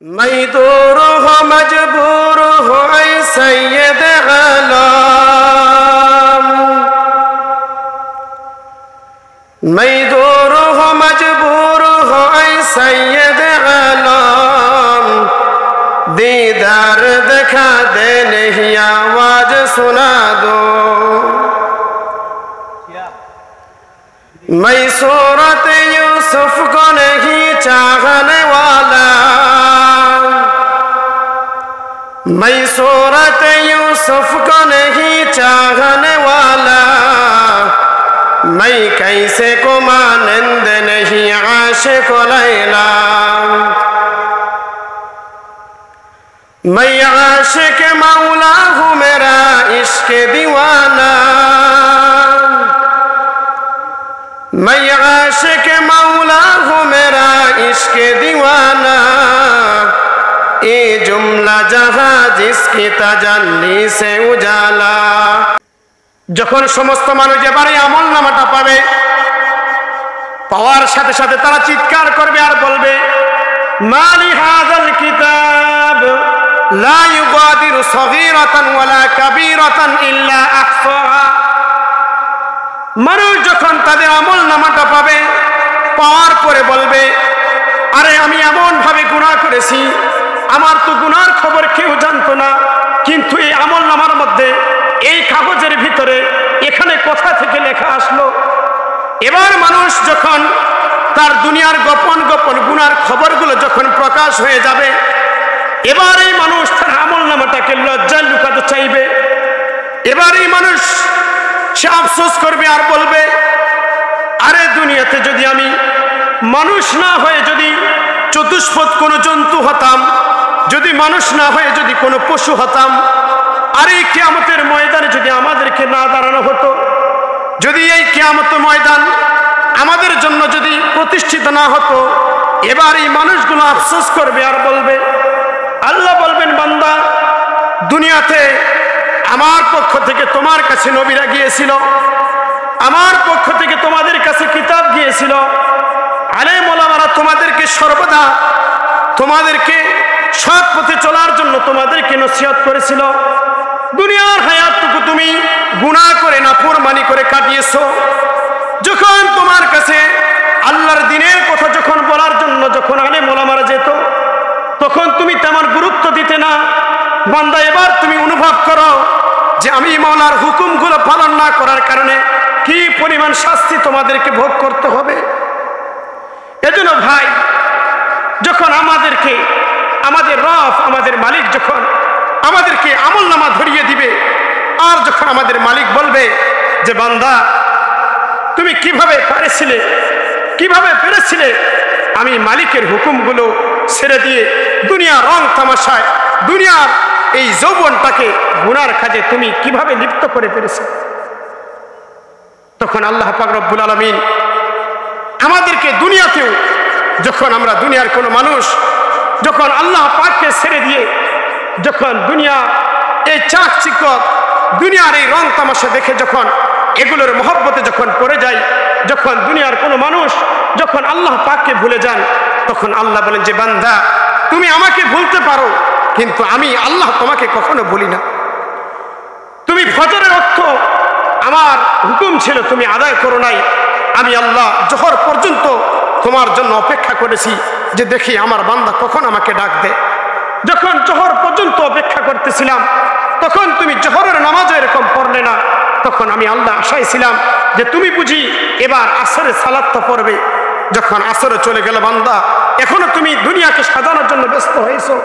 मैं दूर हो मजबूर हो ऐ सैयद आलम, मैं दूर हो मजबूर हो ऐ सैयद आलम, दीदार दिखा दे नहीं आवाज सुना दो। मैं सूरत यूसुफ को नहीं चाहने वाला, मैं सूरत यूसुफ को नहीं चाहने वाला, मैं कैसे को मानंद नहीं आशिक लैला, मैं आशिक मौला हूँ मेरा इश्क दीवाना, मैं आशिक मौला हूँ मेरा इश्क दीवाना, ये जुमला जहां जिसकी तजल्ली से उजाला। যখন সমস্ত মানুষ এবারে আমল নামাটা পাবে, পাওয়ার সাথে সাথে তারা চিৎকার করবে আর বলবে মালি হাযাল কিতাব লা ইউগাদিরু সগীরাতান ওয়ালা কাবীরাতান ইল্লা আহসাহা। মানুষ যখন তাদের আমল নামাটা পাবে, পাওয়ার পরে বলবে আরে আমি এমন ভাবে গুনাহ করেছি, আমার তো গুনার খবর কেউ জানতো না, কিন্তু এই আমল নামার মধ্যে এই কাগজের ভিতরে এখানে কোথা থেকে লেখা আসলো। এবার মানুষ যখন তার দুনিয়ার গোপন গোপন গুনার খবরগুলো যখন প্রকাশ হয়ে যাবে, এবার এই মানুষ তার আমল নামাটাকে লজ্জায় লুকাতে চাইবে। এবার এই মানুষ সে আফসোস করবে আর বলবে আরে দুনিয়াতে যদি আমি মানুষ না হয়ে যদি চতুষ্পদ কোনো জন্তু হতাম, যদি মানুষ না হয়ে যদি কোনো পশু হতাম, আর এই কিয়ামতের ময়দানে যদি আমাদেরকে না দাঁড়ানো হতো, যদি এই কিয়ামত ময়দান আমাদের জন্য যদি প্রতিষ্ঠিত না হতো, এবার এই মানুষগুলো আফসোস করবে আর বলবে আল্লাহ বলবেন বান্দা দুনিয়াতে আমার পক্ষ থেকে তোমার কাছে নবীরা গিয়েছিল, আমার পক্ষ থেকে তোমাদের কাছে কিতাব গিয়েছিল, আলেম ওলামারা তোমাদেরকে সর্বদা তোমাদেরকে সৎ পথে চলার জন্য তোমাদেরকে নসিহত করেছিল। দুনিয়ার হায়াতটুকু তুমি গুনাহ করে নাফরমানি করে কাটিয়েছো। যখন তোমার কাছে আল্লাহর দ্বীনের কথা যখন বলার জন্য যখন আলেম ওলামারা যেত, তখন তুমি তেমন গুরুত্ব দিতে না। বান্দা এবার তুমি অনুভব করো যে আমি মাওলার হুকুমগুলো পালন না করার কারণে কি পরিমাণ শাস্তি তোমাদেরকে ভোগ করতে হবে। এজন্য ভাই, যখন আমাদেরকে আমাদের রব আমাদের মালিক যখন আমাদেরকে আমল নামা ধরিয়ে দিবে, আর যখন আমাদের মালিক বলবে যে বান্দা তুমি কিভাবে পেরেছিলে আমি মালিকের হুকুমগুলো ছেড়ে দিয়ে দুনিয়া রং তামাশায় দুনিয়ার এই যৌবনটাকে গুনার কাজে তুমি কিভাবে লিপ্ত করে পেরেছো, তখন আল্লাহ পাক রব্বুল আলামিন আমাদেরকে দুনিয়াতেও যখন আমরা দুনিয়ার কোনো মানুষ যখন আল্লাহ পাককে ছেড়ে দিয়ে যখন দুনিয়া এই চাকচিক্যক দুনিয়ার এই রং তামাশা দেখে যখন এগুলোর মহব্বতে যখন পড়ে যায়, যখন দুনিয়ার কোনো মানুষ যখন আল্লাহ পাককে ভুলে যান, তখন আল্লাহ বলেন যে বান্দা তুমি আমাকে ভুলতে পারো, কিন্তু আমি আল্লাহ তোমাকে কখনো ভুলি না। তুমি ফজরের অর্থ আমার হুকুম ছিল তুমি আদায় করো নাই, আমি আল্লাহ জোহর পর্যন্ত তোমার জন্য অপেক্ষা করেছি যে দেখি আমার বান্দা কখন আমাকে ডাক দেয়। যখন জোহর পর্যন্ত অপেক্ষা করতেছিলাম, তখন তুমি জোহরের নামাজে এরকম পড়লে না, তখন আমি আল্লাহ আশায় ছিলাম যে তুমি বুঝি এবার আসরের সালাতটা পড়বে। যখন আসরে চলে গেল বান্দা, এখনো তুমি দুনিয়াকে সাজানোর জন্য ব্যস্ত হয়েছো।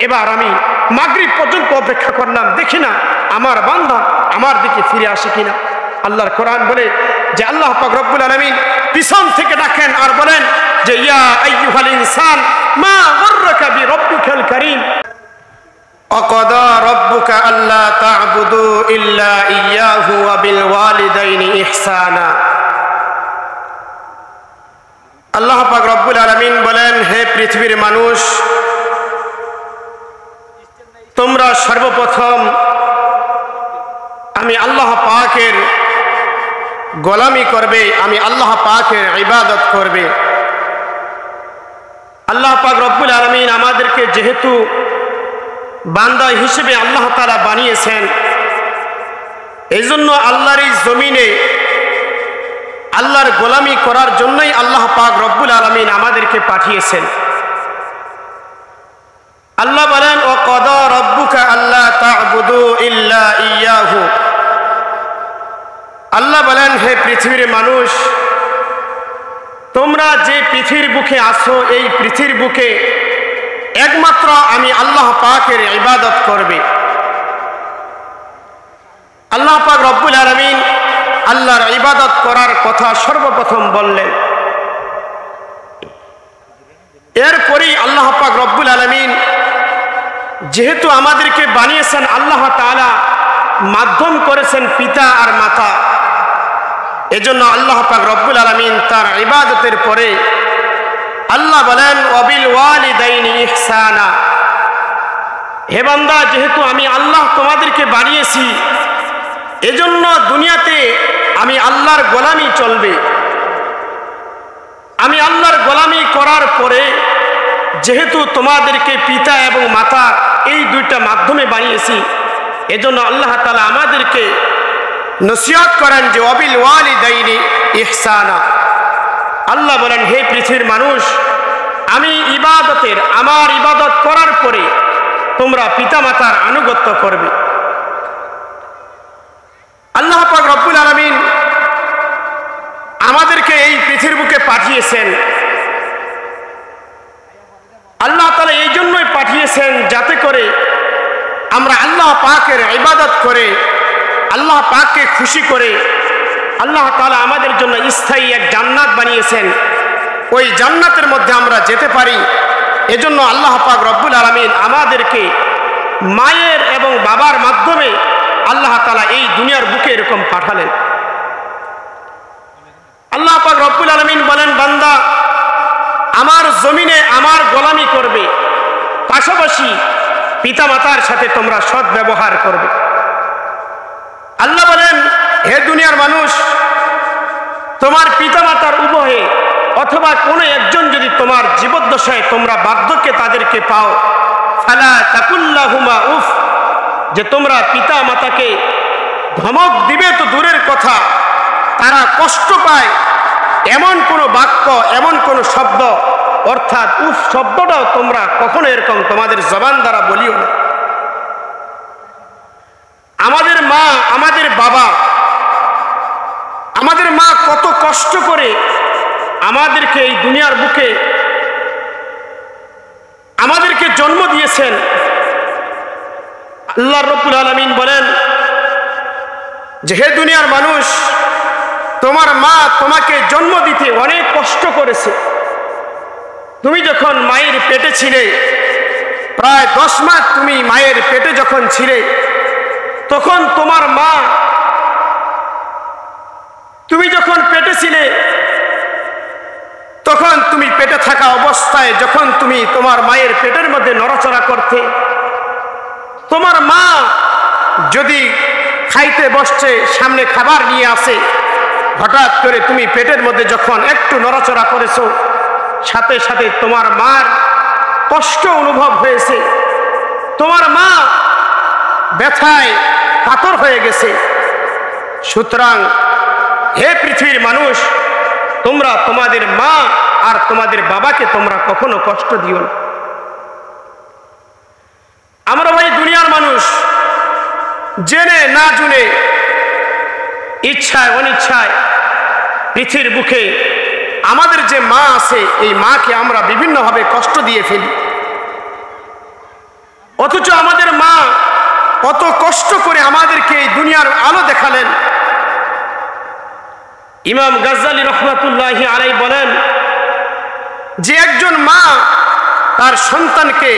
এবার আমি মাগরিব পর্যন্ত অপেক্ষা করলাম, দেখি না আমার বান্দা আমার দিকে ফিরে আসে কিনা। আল্লাহর কোরআন বলে যে আল্লাহ পাক রব্বুল আলামিন পিছন থেকে ডাকেন আর বলেন যে ইয়া আইয়ুহাল ইনসান মা গররাকা বিরব্বিকাল কারীম আকাদা রাব্বুকা আল্লা তা'বুদু ইল্লা ইয়্যাহু ওয়া বিল ওয়ালিদাইনি ইহসানা। আল্লাহ পাক রব্বুল আলামিন বলেন হে পৃথিবীর মানুষ, তোমরা সর্বপ্রথম আমি আল্লাহ পাকের গোলামি করবে, আমি আল্লাহ পাকের ইবাদত করবে। আল্লাহ পাক রব্বুল আলামিন আমাদেরকে যেহেতু বান্দা হিসেবে আল্লাহ তাআলা বানিয়েছেন, এই জন্য আল্লাহর এই জমিনে আল্লাহর গোলামি করার জন্যই আল্লাহ পাক রব্বুল আলামিন আমাদেরকে পাঠিয়েছেন। আল্লাহ বলেন, ও কদা রব্বুকা আল্লা তা'বুদু ইল্লা ইয়াহু। আল্লাহ বলেন, হে পৃথিবীর মানুষ, তোমরা যে পৃথিবীর বুকে আছো, এই পৃথিবীর বুকে একমাত্র আমি আল্লাহ পাকের ইবাদত করবে। আল্লাহ পাক রব্বুল আলামিন আল্লাহর ইবাদত করার কথা সর্বপ্রথম বললেন। এরপরেই আল্লাহ পাক রব্বুল আলামিন যেহেতু আমাদেরকে বানিয়েছেন, আল্লাহ তাআলা মাধ্যম করেছেন পিতা আর মাতা, এজন্য আল্লাহ পাক রব্বুল আলামিন তার ইবাদতের পরে আল্লাহ বলেন, ওয়াবিল ওয়ালিদাইনি ইহসানা। হে বান্দা, যেহেতু আমি আল্লাহ তোমাদেরকে বানিয়েছি, এজন্য দুনিয়াতে আমি আল্লাহর গোলামি চলবে। আমি আল্লাহর গোলামি করার পরে যেহেতু তোমাদেরকে পিতা এবং মাতা এই দুইটা মাধ্যমে বানিয়েছি, এজন্য আল্লাহ তাআলা আমাদেরকে নসিহত করেন যে ওয়াবিল ওয়ালিদাইনি ইহসানা। আল্লাহ বলেন, হে পৃথিবীর মানুষ, আমি আমার ইবাদত করার পরে তোমরা পিতামাতার আনুগত্য করবে। আল্লাহ পাক রব্বুল আলামিন আমাদেরকে এই পৃথিবীর বুকে পাঠিয়েছেন। আল্লাহ তাআলা এই জন্যই পাঠিয়েছেন যাতে করে আমরা আল্লাহ পাকের ইবাদত করে, আল্লাহ পাককে খুশি করে, আল্লাহ তাআলা আমাদের জন্য স্থায়ী এক জান্নাত বানিয়েছেন, ওই জান্নাতের মধ্যে আমরা যেতে পারি। এজন্য আল্লাহ পাক রব্বুল আলামিন আমাদেরকে মায়ের এবং বাবার মাধ্যমে আল্লাহ তাআলা এই দুনিয়ার বুকে এরকম পাঠালেন। আল্লাহ পাক রব্বুল আলামিন বলেন, বান্দা আমার জমিনে আমার গোলামি করবে, পাশাপাশি পিতামাতার সাথে তোমরা সৎ ব্যবহার করবে। আল্লাহ বলেন, হে দুনিয়ার মানুষ, তোমার পিতামাতার উভয়ে অথবা কোনো একজন যদি তোমার জীবদ্দশায় তোমরা বার্ধক্যে তাদেরকে পাও, ফালা তাকুল্লাহুমা উফ, যে তোমরা পিতা মাতাকে ধমক দিবে তো দূরের কথা, তারা কষ্ট পায় এমন কোনো বাক্য, এমন কোনো শব্দ, অর্থাৎ উফ শব্দটাও তোমরা কখনো এরকম তোমাদের জবান দ্বারা বলিও না। আমাদের মা, আমাদের বাবা, আমাদের মা কত কষ্ট করে আমাদেরকে এই দুনিয়ার বুকে আমাদেরকে জন্ম দিয়েছেন। আল্লাহ রাব্বুল আলামিন বলেন যে হে দুনিয়ার মানুষ, তোমার মা তোমাকে জন্ম দিতে অনেক কষ্ট করেছে। তুমি যখন মায়ের পেটে ছিলে, প্রায় 10 মাস তুমি মায়ের পেটে যখন ছিলে, তখন তোমার মা, তুমি যখন পেটে ছিলে, তখন তুমি পেটে থাকা অবস্থায় যখন তুমি তোমার মায়ের পেটের মধ্যে নড়াচড়া করতে, তোমার মা যদি খাইতে বসছে, সামনে খাবার নিয়ে আসে, হঠাৎ করে তুমি পেটের মধ্যে যখন একটু নড়াচড়া করেছো, সাথে সাথে তোমার মার কষ্ট অনুভব হয়েছে, তোমার মা ব্যথায় কাতর হয়ে গেছে। সুতরাং হে পৃথিবীর মানুষ, তোমরা তোমাদের মা আর তোমাদের বাবাকে তোমরা কখনো কষ্ট দিও না। আমরা ভাই দুনিয়ার মানুষ জেনে না জেনে, ইচ্ছায় অনিচ্ছায় পৃথিবীর বুকে আমাদের যে মা আছে, এই মাকে আমরা বিভিন্নভাবে কষ্ট দিয়ে ফেলি। অথচ আমাদের মা কত কষ্ট করে আমাদেরকে এই দুনিয়ার আলো দেখালেন। ইমাম গাজ্জালী রহমাতুল্লাহি আলাইহি বলেন যে একজন মা তার সন্তানকে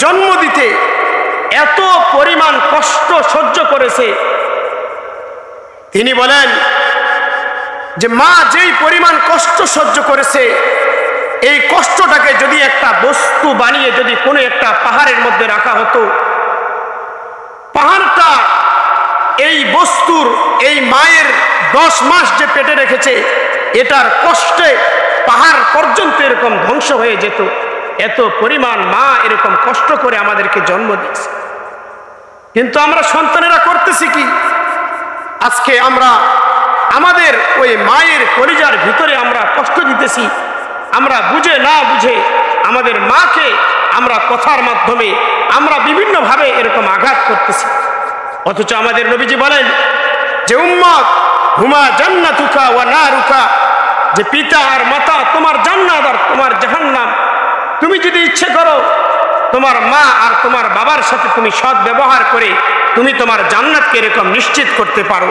জন্ম দিতে এত পরিমাণ কষ্ট সহ্য করেছে। তিনি বলেন যে মা যেই পরিমাণ কষ্ট সহ্য করেছে, এই কষ্টটাকে যদি একটা বস্তু বানিয়ে যদি কোনো একটা পাহাড়ের মধ্যে রাখা হতো, পাহাড়টা এই বস্তুর, এই মায়ের 10 মাস যে পেটে রেখেছে, এটার কষ্টে পাহাড় পর্যন্ত এরকম ধ্বংস হয়ে যেত। এত পরিমাণ মা এরকম কষ্ট করে আমাদেরকে জন্ম দিয়েছে, কিন্তু আমরা সন্তানেরা করতেছি কি? আজকে আমরা আমাদের ওই মায়ের কলিজার ভিতরে আমরা কষ্ট দিতেছি, আমরা বুঝে না বুঝে আমাদের মাকে আমরা কথার মাধ্যমে আমরা বিভিন্নভাবে এরকম আঘাত করতেছি। অথচ আমাদের নবীজি বলেন যে উম্মত হুমা জান্নাতুকা ওয়া নারুকা, যে পিতা আর মাতা তোমার জান্নাত আর তোমার জাহান্নাম। তুমি যদি ইচ্ছে করো তোমার মা আর তোমার বাবার সাথে তুমি সৎ ব্যবহার করে তুমি তোমার জান্নাতকে এরকম নিশ্চিত করতে পারো।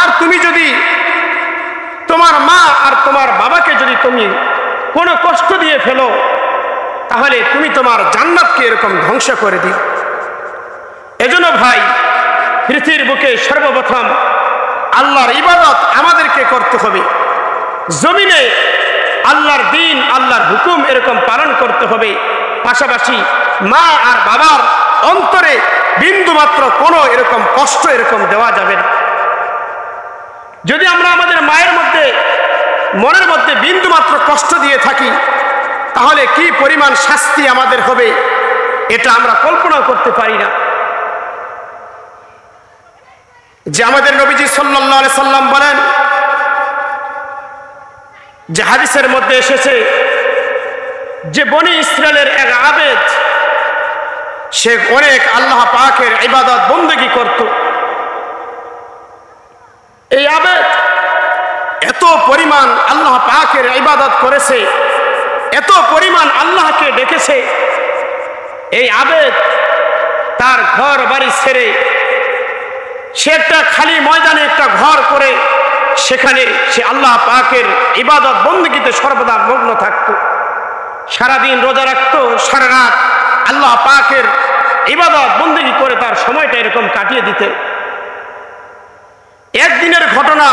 আর তুমি যদি তোমার মা আর তোমার বাবাকে যদি তুমি কোনো কষ্ট দিয়ে ফেলো, তাহলে তুমি তোমার জান্নাতকে এরকম ধ্বংস করে দিও। এজন্য ভাই, পৃথিবীর বুকে সর্বপ্রথম আল্লাহর ইবাদত আমাদেরকে করতে হবে। জমিনে আল্লাহর দিন, আল্লাহর হুকুম এরকম পালন করতে হবে। পাশাপাশি মা আর বাবার অন্তরে বিন্দুমাত্র কোনো এরকম কষ্ট এরকম দেওয়া যাবে না। যদি আমরা আমাদের মায়ের মধ্যে মনের মধ্যে বিন্দুমাত্র কষ্ট দিয়ে থাকি, তাহলে কি পরিমাণ শাস্তি আমাদের হবে এটা আমরা কল্পনা করতে পারি না। যে আমাদের নবীজি সাল্লাল্লাহু আলাইহি সাল্লাম বলেন, যে হাদিসের মধ্যে এসেছে যে বনি ইসরায়েলের এক আবেদ, সে অনেক আল্লাহ পাকের ইবাদত বন্দেগী করত। এই আবেদ এত পরিমাণ আল্লাহ পাকের ইবাদত করেছে, এত পরিমাণ আল্লাহকে ডেকেছে। এই আবেদ তার ঘর বাড়ি ছেড়ে সে একটা খালি ময়দানে একটা ঘর করে সেখানে সে আল্লাহ পাকের ইবাদত বন্দেগীতে সর্বদা মগ্ন থাকত। সারাদিন রোজা রাখতো, সারা রাত আল্লাহ পাকের ইবাদত বন্দেগী করে তার সময়টা এরকম কাটিয়ে দিতেন। একদিনের ঘটনা,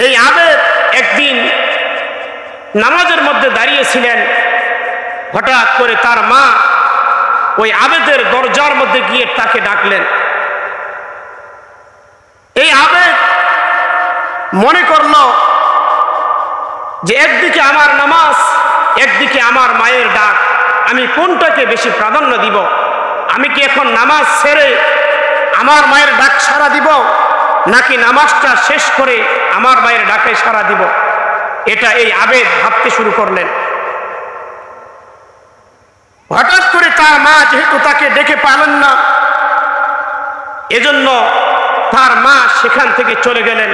এই আবেদ একদিন নামাজের মধ্যে দাঁড়িয়েছিলেন। হঠাৎ করে তার মা ওই আবেদের দরজার মধ্যে গিয়ে তাকে ডাকলেন। এই আবেদ মনে করল যে একদিকে আমার নামাজ, একদিকে আমার মায়ের ডাক, আমি কোনটাকে বেশি প্রাধান্য দিব? আমি কি এখন নামাজ ছেড়ে আমার মায়ের ডাক সাড়া দিব, নাকি নামাজটা শেষ করে আমার মায়ের ডাকে সাড়া দিব? এটা এই আবেদ ভাবতে শুরু করলেন। হঠাৎ করে তার মা যেহেতু তাকে ডেকে পালেন না, এজন্য তার মা সেখান থেকে চলে গেলেন।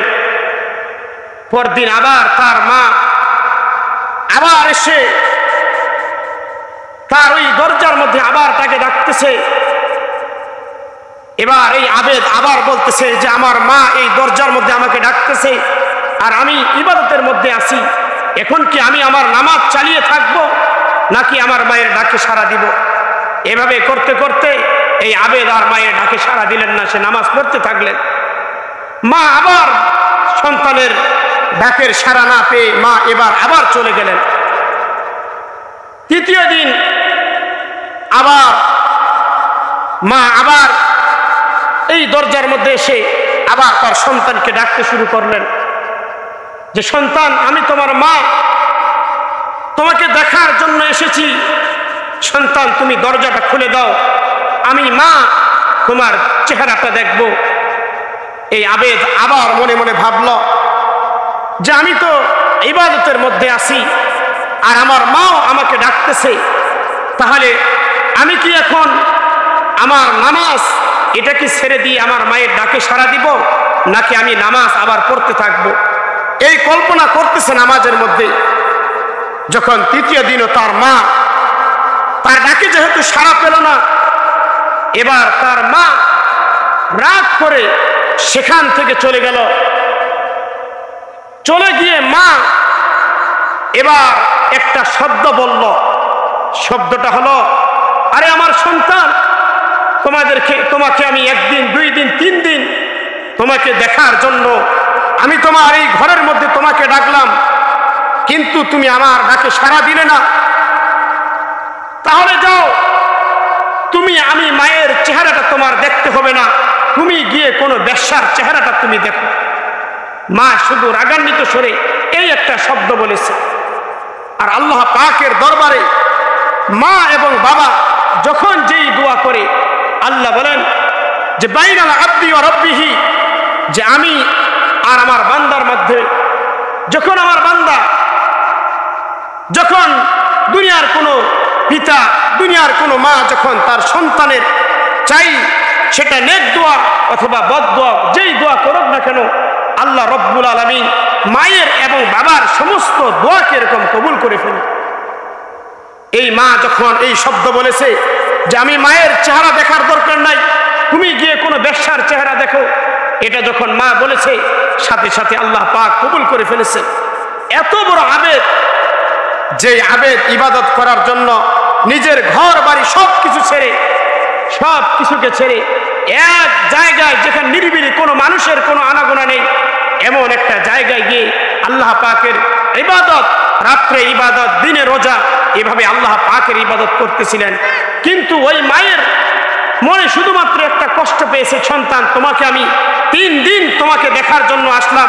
পরদিন আবার তার মা আবার এসে তার ওই দরজার মধ্যে আবার তাকে ডাকতেছে। এবার এই আবেদ আবার বলতেছে যে আমার মা এই দরজার মধ্যে আমাকে ডাকতেছে আর আমি ইবাদতের মধ্যে আছি, এখন কি আমি আমার নামাজ চালিয়ে থাকব নাকি আমার মায়ের ডাকে সাড়া দিব? এভাবে করতে করতে এই আবেদ আর মায়ের ডাকে সাড়া দিলেন না, সে নামাজ পড়তে থাকলেন। মা আবার সন্তানের ডাকের সাড়া না পেয়ে মা এবার আবার চলে গেলেন। তৃতীয় দিন আবার মা আবার এই দরজার মধ্যে এসে আবার তার সন্তানকে ডাকতে শুরু করলেন যে সন্তান, আমি তোমার মা, তোমাকে দেখার জন্য এসেছি। সন্তান, তুমি দরজাটা খুলে দাও, আমি মা তোমার চেহারাটা দেখব। এই আবেদ আবার মনে মনে ভাবল যে আমি তো ইবাদতের মধ্যে আছি আর আমার মাও আমাকে ডাকতেছে, তাহলে আমি কি এখন আমার নামাজ এটা কি ছেড়ে দিয়ে আমার মায়ের ডাকে সাড়া দিব, নাকি আমি নামাজ আবার পড়তে থাকব? এই কল্পনা করতেছে নামাজের মধ্যে। যখন তৃতীয় দিনও তার মা তার ডাকে যেহেতু সাড়া পেল না, এবার তার মা রাগ করে সেখান থেকে চলে গেল। চলে গিয়ে মা এবার একটা শব্দ বলল। শব্দটা হলো, আরে আমার সন্তান, তোমাকে আমি একদিন, 2 দিন, 3 দিন তোমাকে দেখার জন্য আমি তোমার এই ঘরের মধ্যে তোমাকে ডাকলাম, কিন্তু তুমি আমার ডাকে সাড়া দিলে না। তাহলে যাও, আমি মায়ের চেহারাটা তোমার দেখতে হবে না, তুমি গিয়ে কোনো বেশ্যার চেহারাটা তুমি দেখো। মা শুধু রাগান্বিত স্বরে এই একটা শব্দ বলেছে। আর আল্লাহ পাকের দরবারে মা এবং বাবা যখন যেই দোয়া করে, আল্লাহ বলেন যে বাইনাল আবদি ওয়া রাব্বিহি, যে আমি আর আমার বান্দার মধ্যে, যখন আমার বান্দা যখন দুনিয়ার কোনো পিতা, দুনিয়ার কোনো মা যখন তার সন্তানের চাই, সেটা নেক দোয়া অথবা বদ দোয়া, যেই দোয়া করুক না কেন, আল্লাহ রব্বুল আলামিন মায়ের এবং বাবার সমস্ত দোয়াকে এরকম কবুল করে ফেলে। এই মা যখন এই শব্দ বলেছে যে আমি মায়ের চেহারা দেখার দরকার নাই, তুমি গিয়ে কোনো বেশ্যার চেহারা দেখো, এটা যখন মা বলেছে, সাথে সাথে আল্লাহ পাক কবুল করে ফেলেছে। এত বড় আবেদ, যে আবেদ ইবাদত করার জন্য নিজের ঘর বাড়ি সব কিছু ছেড়ে, সব কিছুকে ছেড়ে এক জায়গায় যেখানে নিরিবিলি কোনো মানুষের কোনো আনাগোনা নেই, এমন একটা জায়গায় গিয়ে আল্লাহ পাকের ইবাদত, রাত্রে ইবাদত, দিনে রোজা, এভাবে আল্লাহ পাকের ইবাদত করতেছিলেন। কিন্তু ওই মায়ের মনে শুধুমাত্র একটা কষ্ট পেয়েছে, সন্তান তোমাকে আমি 3 দিন তোমাকে দেখার জন্য আসলাম,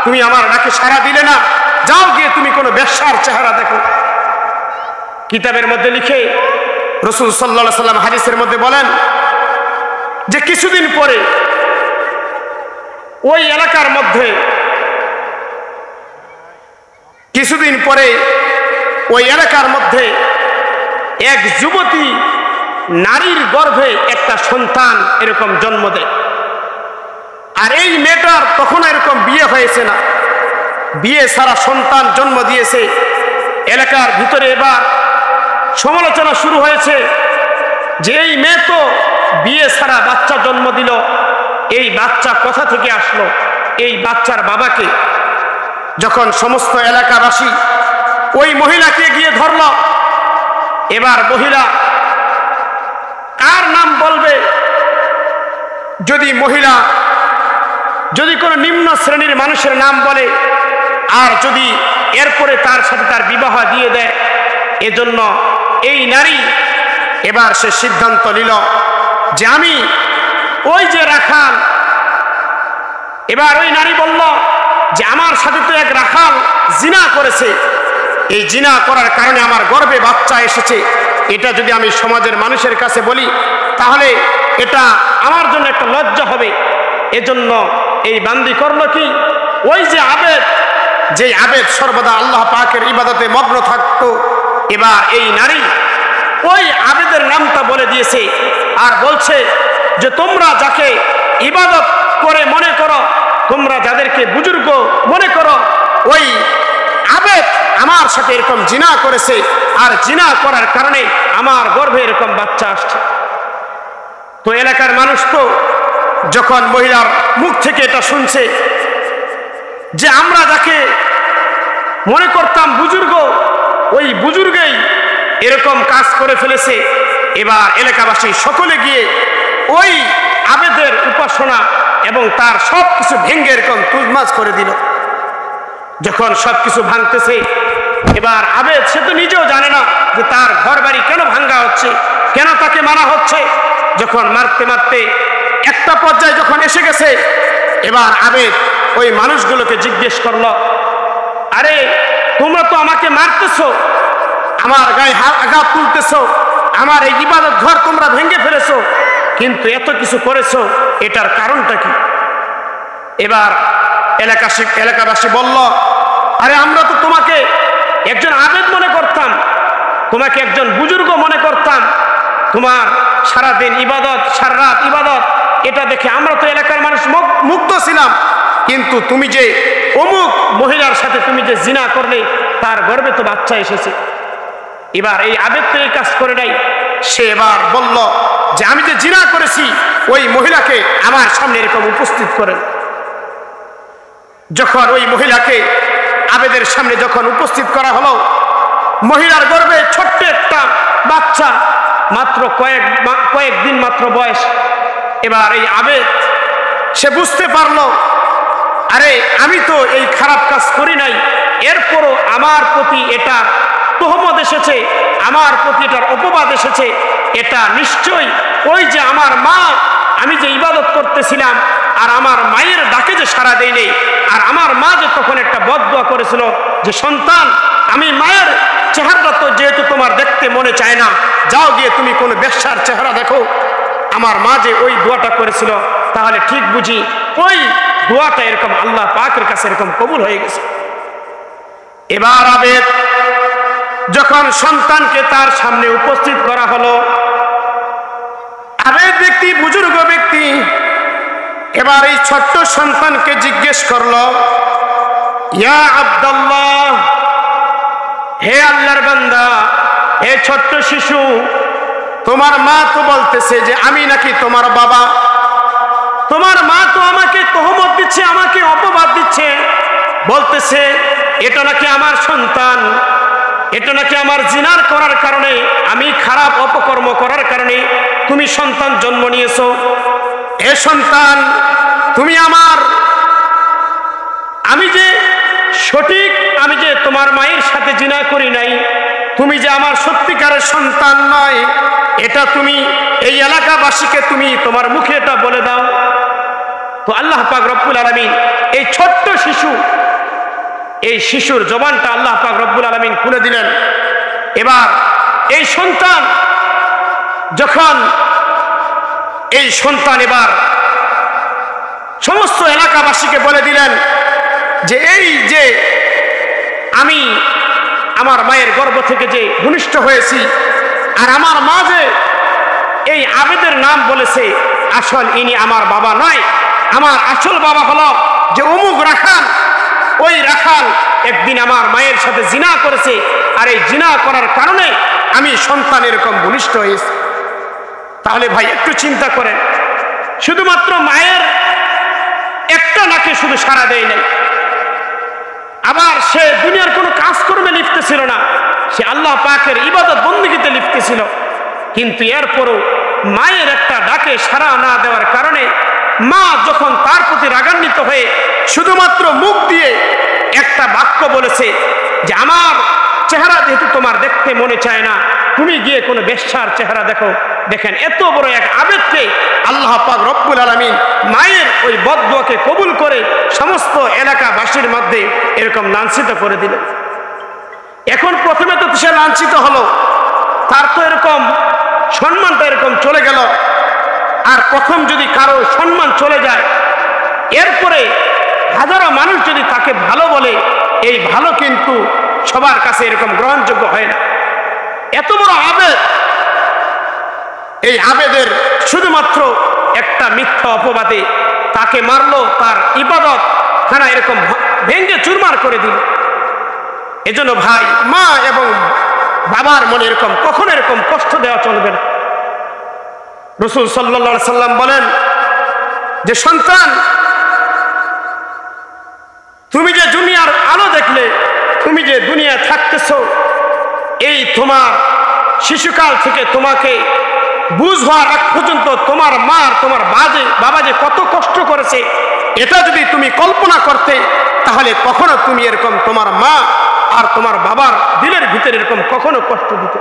তুমি আমার ডাকে সাড়া দিলে না, যাও গিয়ে তুমি কোনো বেশ্যার চেহারা দেখো। কিতাবের মধ্যে লিখে রাসূল সাল্লাল্লাহু আলাইহি সাল্লাম হাদিসের মধ্যে বলেন যে কিছুদিন পরে ওই এলাকার মধ্যে, কিছুদিন পরে ওই এলাকার মধ্যে এক যুবতী নারীর গর্ভে একটা সন্তান এরকম জন্ম দেয়। আর এই মেয়েটার তখন এরকম বিয়ে হয়েছে না, বিয়ে ছাড়া সন্তান জন্ম দিয়েছে। এলাকার ভিতরে এবার সমালোচনা শুরু হয়েছে যে এই মেয়ে তো বিয়ে ছাড়া বাচ্চা জন্ম দিল, এই বাচ্চা কোথা থেকে আসলো, এই বাচ্চার বাবাকে। যখন সমস্ত এলাকাবাসী ওই মহিলাকে গিয়ে ধরল, এবার মহিলা কার নাম বলবে, যদি কোনো নিম্ন শ্রেণীর মানুষের নাম বলে, আর যদি এরপরে তার সাথে তার বিবাহ দিয়ে দেয়, এজন্য এই নারী এবার সে সিদ্ধান্ত নিল যে আমি ওই যে রাখাল, এবার ওই নারী বলল যে আমার সাথে তো এক রাখাল জিনা করেছে, এই জিনা করার কারণে আমার গর্ভে বাচ্চা এসেছে, এটা যদি আমি সমাজের মানুষের কাছে বলি তাহলে এটা আমার জন্য একটা লজ্জা হবে। এজন্য এই বান্দি করলো কি, ওই যে আবেদ, যে আবেদ সর্বদা আল্লাহ পাকের ইবাদতে মগ্ন থাকতো, এবার এই নারী ওই আবেদের নামটা বলে দিয়েছে, আর বলছে যে তোমরা যাকে ইবাদত করে মনে করো, তোমরা যাদেরকে বুজুর্গ মনে করো, ওই আবেদ আমার সাথে এরকম জিনা করেছে, আর জিনা করার কারণে আমার গর্ভে এরকম বাচ্চা আসছে। তো এলাকার মানুষ তো যখন মহিলার মুখ থেকে এটা শুনছে যে আমরা যাকে মনে করতাম বুজুর্গ, ওই বুজুর্গই এরকম কাজ করে ফেলেছে, এবার এলাকাবাসী সকলে গিয়ে ওই আবেদের উপাসনা এবং তার সব কিছু ভেঙে এরকম তুজমাজ করে দিল। যখন সব কিছু ভাঙতেছে, এবার আবেদ সে তো নিজেও জানে না যে তার ঘর বাড়ি কেন ভাঙ্গা হচ্ছে, কেন তাকে মারা হচ্ছে। যখন মারতে মারতে একটা পর্যায়ে যখন এসে গেছে, এবার আবেদ ওই মানুষগুলোকে জিজ্ঞেস করলো, আরে তোমরা তো আমাকে মারতেছো, আমার গায়ে আঘাত তুলতেছো, আমার এই ইবাদত ঘর তোমরা ভেঙে ফেলেছো, কিন্তু এত কিছু করেছো, এটার কারণটা কি? এবার এলাকাবাসী বলল, আরে আমরা তো তোমাকে একজন আবেদ মনে করতাম, তোমাকে একজন বুজুর্গ মনে করতাম, তোমার সারাদিন ইবাদত, সারা রাত ইবাদত, এটা দেখে আমরা তো এলাকার মানুষ মুগ্ধ ছিলাম, কিন্তু তুমি যে অমুক মহিলার সাথে তুমি যে জিনা করলে, তার গর্ভে তো বাচ্চা এসেছে। এবার এই আবেদ তো এই কাজ করে নাই, সে এবার বলল যে আমি যে জিনা করেছি, ওই মহিলাকে আমার সামনে এরকম উপস্থিত করেন। যখন ওই মহিলাকে আবেদের সামনে যখন উপস্থিত করা হলো, মহিলার গর্ভে ছোট্ট একটা বাচ্চা, মাত্র কয়েকদিন মাত্র বয়স। এবার এই আবেদ সে বুঝতে পারলো, আরে আমি তো এই খারাপ কাজ করি নাই, এরপরও আমার প্রতি এটার তোহমত এসেছে, আমার প্রতি এটার অপবাদ এসেছে, এটা নিশ্চয়ই ওই যে আমার মা, আমি যে ইবাদত করতেছিলাম আর আমার মায়ের ডাকে যে সাড়া দেয় নেই, আর আমার মা যে তখন একটা বদদুয়া করেছিল যে সন্তান আমি মায়ের চেহারাটা তো যেহেতু তোমার দেখতে মনে চায় না, যাও গিয়ে তুমি কোনো বেশ্যার চেহারা দেখো। আমার মা যে ওই দোয়াটা করেছিল, তাহলে ঠিক বুঝি ওই দোয়াটা এরকম আল্লাহ পাকের কাছে এরকম কবুল হয়ে গেছে। এবার আবেদ যখন সন্তানকে তার সামনে উপস্থিত করা হলো, আবেদ ব্যক্তি, বুজুর্গ ব্যক্তি, এবার এই ছোট্ট সন্তানকে জিজ্ঞেস করলো, ইয়া আব্দুল্লাহ, হে আল্লাহর বান্দা, হে ছোট্ট শিশু, তোমার মা তো বলতেছে যে আমি নাকি তোমার বাবা। তোমার মা তো আমাকে তহমত দিচ্ছে, আমাকে অপবাদ দিচ্ছে, বলতেছে এটা নাকি আমার সন্তান, এটা নাকি আমার জিনার করার কারণে, আমি খারাপ অপকর্ম করার কারণে তুমি সন্তান জন্ম নিয়েছো। এ সন্তান, তুমি আমি যে সঠিক, আমি যে তোমার মায়ের সাথে জিনা করি নাই, তুমি যে আমার সত্যিকারের সন্তান নয়, এটা তুমি এই এলাকাবাসীকে তুমি তোমার মুখে এটা বলে দাও। তো আল্লাহ পাক রব্বুল আলামিন এই ছোট্ট শিশু, এই শিশুর জবানটা আল্লাহ পাক রব্বুল আলামিন খুলে দিলেন। এবার এই সন্তান এবার সমস্ত এলাকাবাসীকে বলে দিলেন যে এই যে আমি আমার মায়ের গর্ভ থেকে যে ভূমিষ্ঠ হয়েছি, আর আমার মা যে এই আবেদের নাম বলেছে, আসল ইনি আমার বাবা নয়, আমার আসল বাবা হলো যে অমুক রাখাল। ওই রাখাল একদিন আমার মায়ের সাথে জিনা করেছে, আর এই জিনা করার কারণে আমি সন্তান এরকম ভূমিষ্ঠ হয়েছি। তাহলে ভাই একটু চিন্তা করেন, শুধুমাত্র মায়ের একটা নাকে শুধু সাড়া দেয় নাই, আবার সে দুনিয়ার কোনো কাজকর্মে লিপ্ত ছিল না, সে আল্লাহ পাকের ইবাদত বন্দেগীতে লিপ্ত ছিল, কিন্তু এরপরও মায়ের একটা ডাকে সাড়া না দেওয়ার কারণে মা যখন তার প্রতি রাগান্বিত হয়ে শুধুমাত্র মুখ দিয়ে একটা বাক্য বলেছে যে আমার চেহারা যেহেতু তোমার দেখতে মনে চায় না, তুমি গিয়ে কোনো বেশ্যার চেহারা দেখো। দেখেন এত বড় এক আবেগকে আল্লাহ পাক রব্বুল আলামিন মায়ের ওই বদদুয়াকে কবুল করে সমস্ত এলাকাবাসীর মধ্যে এরকম লাঞ্ছিত করে দিলেন। এখন প্রথমে তো সে লাঞ্ছিত হলো, তার তো এরকম সম্মানটা এরকম চলে গেল। আর প্রথম যদি কারো সম্মান চলে যায়, এরপরে হাজারো মানুষ যদি তাকে ভালো বলে, এই ভালো কিন্তু সবার কাছে এরকম গ্রহণযোগ্য হয় না। এত বড় আবেদ, এই আবেদের শুধুমাত্র একটা মিথ্যা অপবাদে তাকে মারলো, তার ইবাদত খানা এরকম ভেঙ্গে চুরমার করে দিল। এজন্য ভাই, মা এবং বাবার মনে এরকম কখনো এরকম কষ্ট দেওয়া চলবে না। রাসূল সাল্লাল্লাহু আলাইহি সাল্লাম বলেন যে সন্তান, তুমি যে দুনিয়ার আলো দেখলে, তুমি যে দুনিয়ায় থাকতেছো, এই তোমার শিশুকাল থেকে তোমাকে বুঝ হওয়ার আগ পর্যন্ত তোমার মা তোমার বাবা যে কত কষ্ট করেছে, এটা যদি তুমি কল্পনা করতে, তাহলে কখনো তুমি এরকম তোমার মা আর তোমার বাবার দিলের ভিতরে এরকম কখনো কষ্ট দিতে।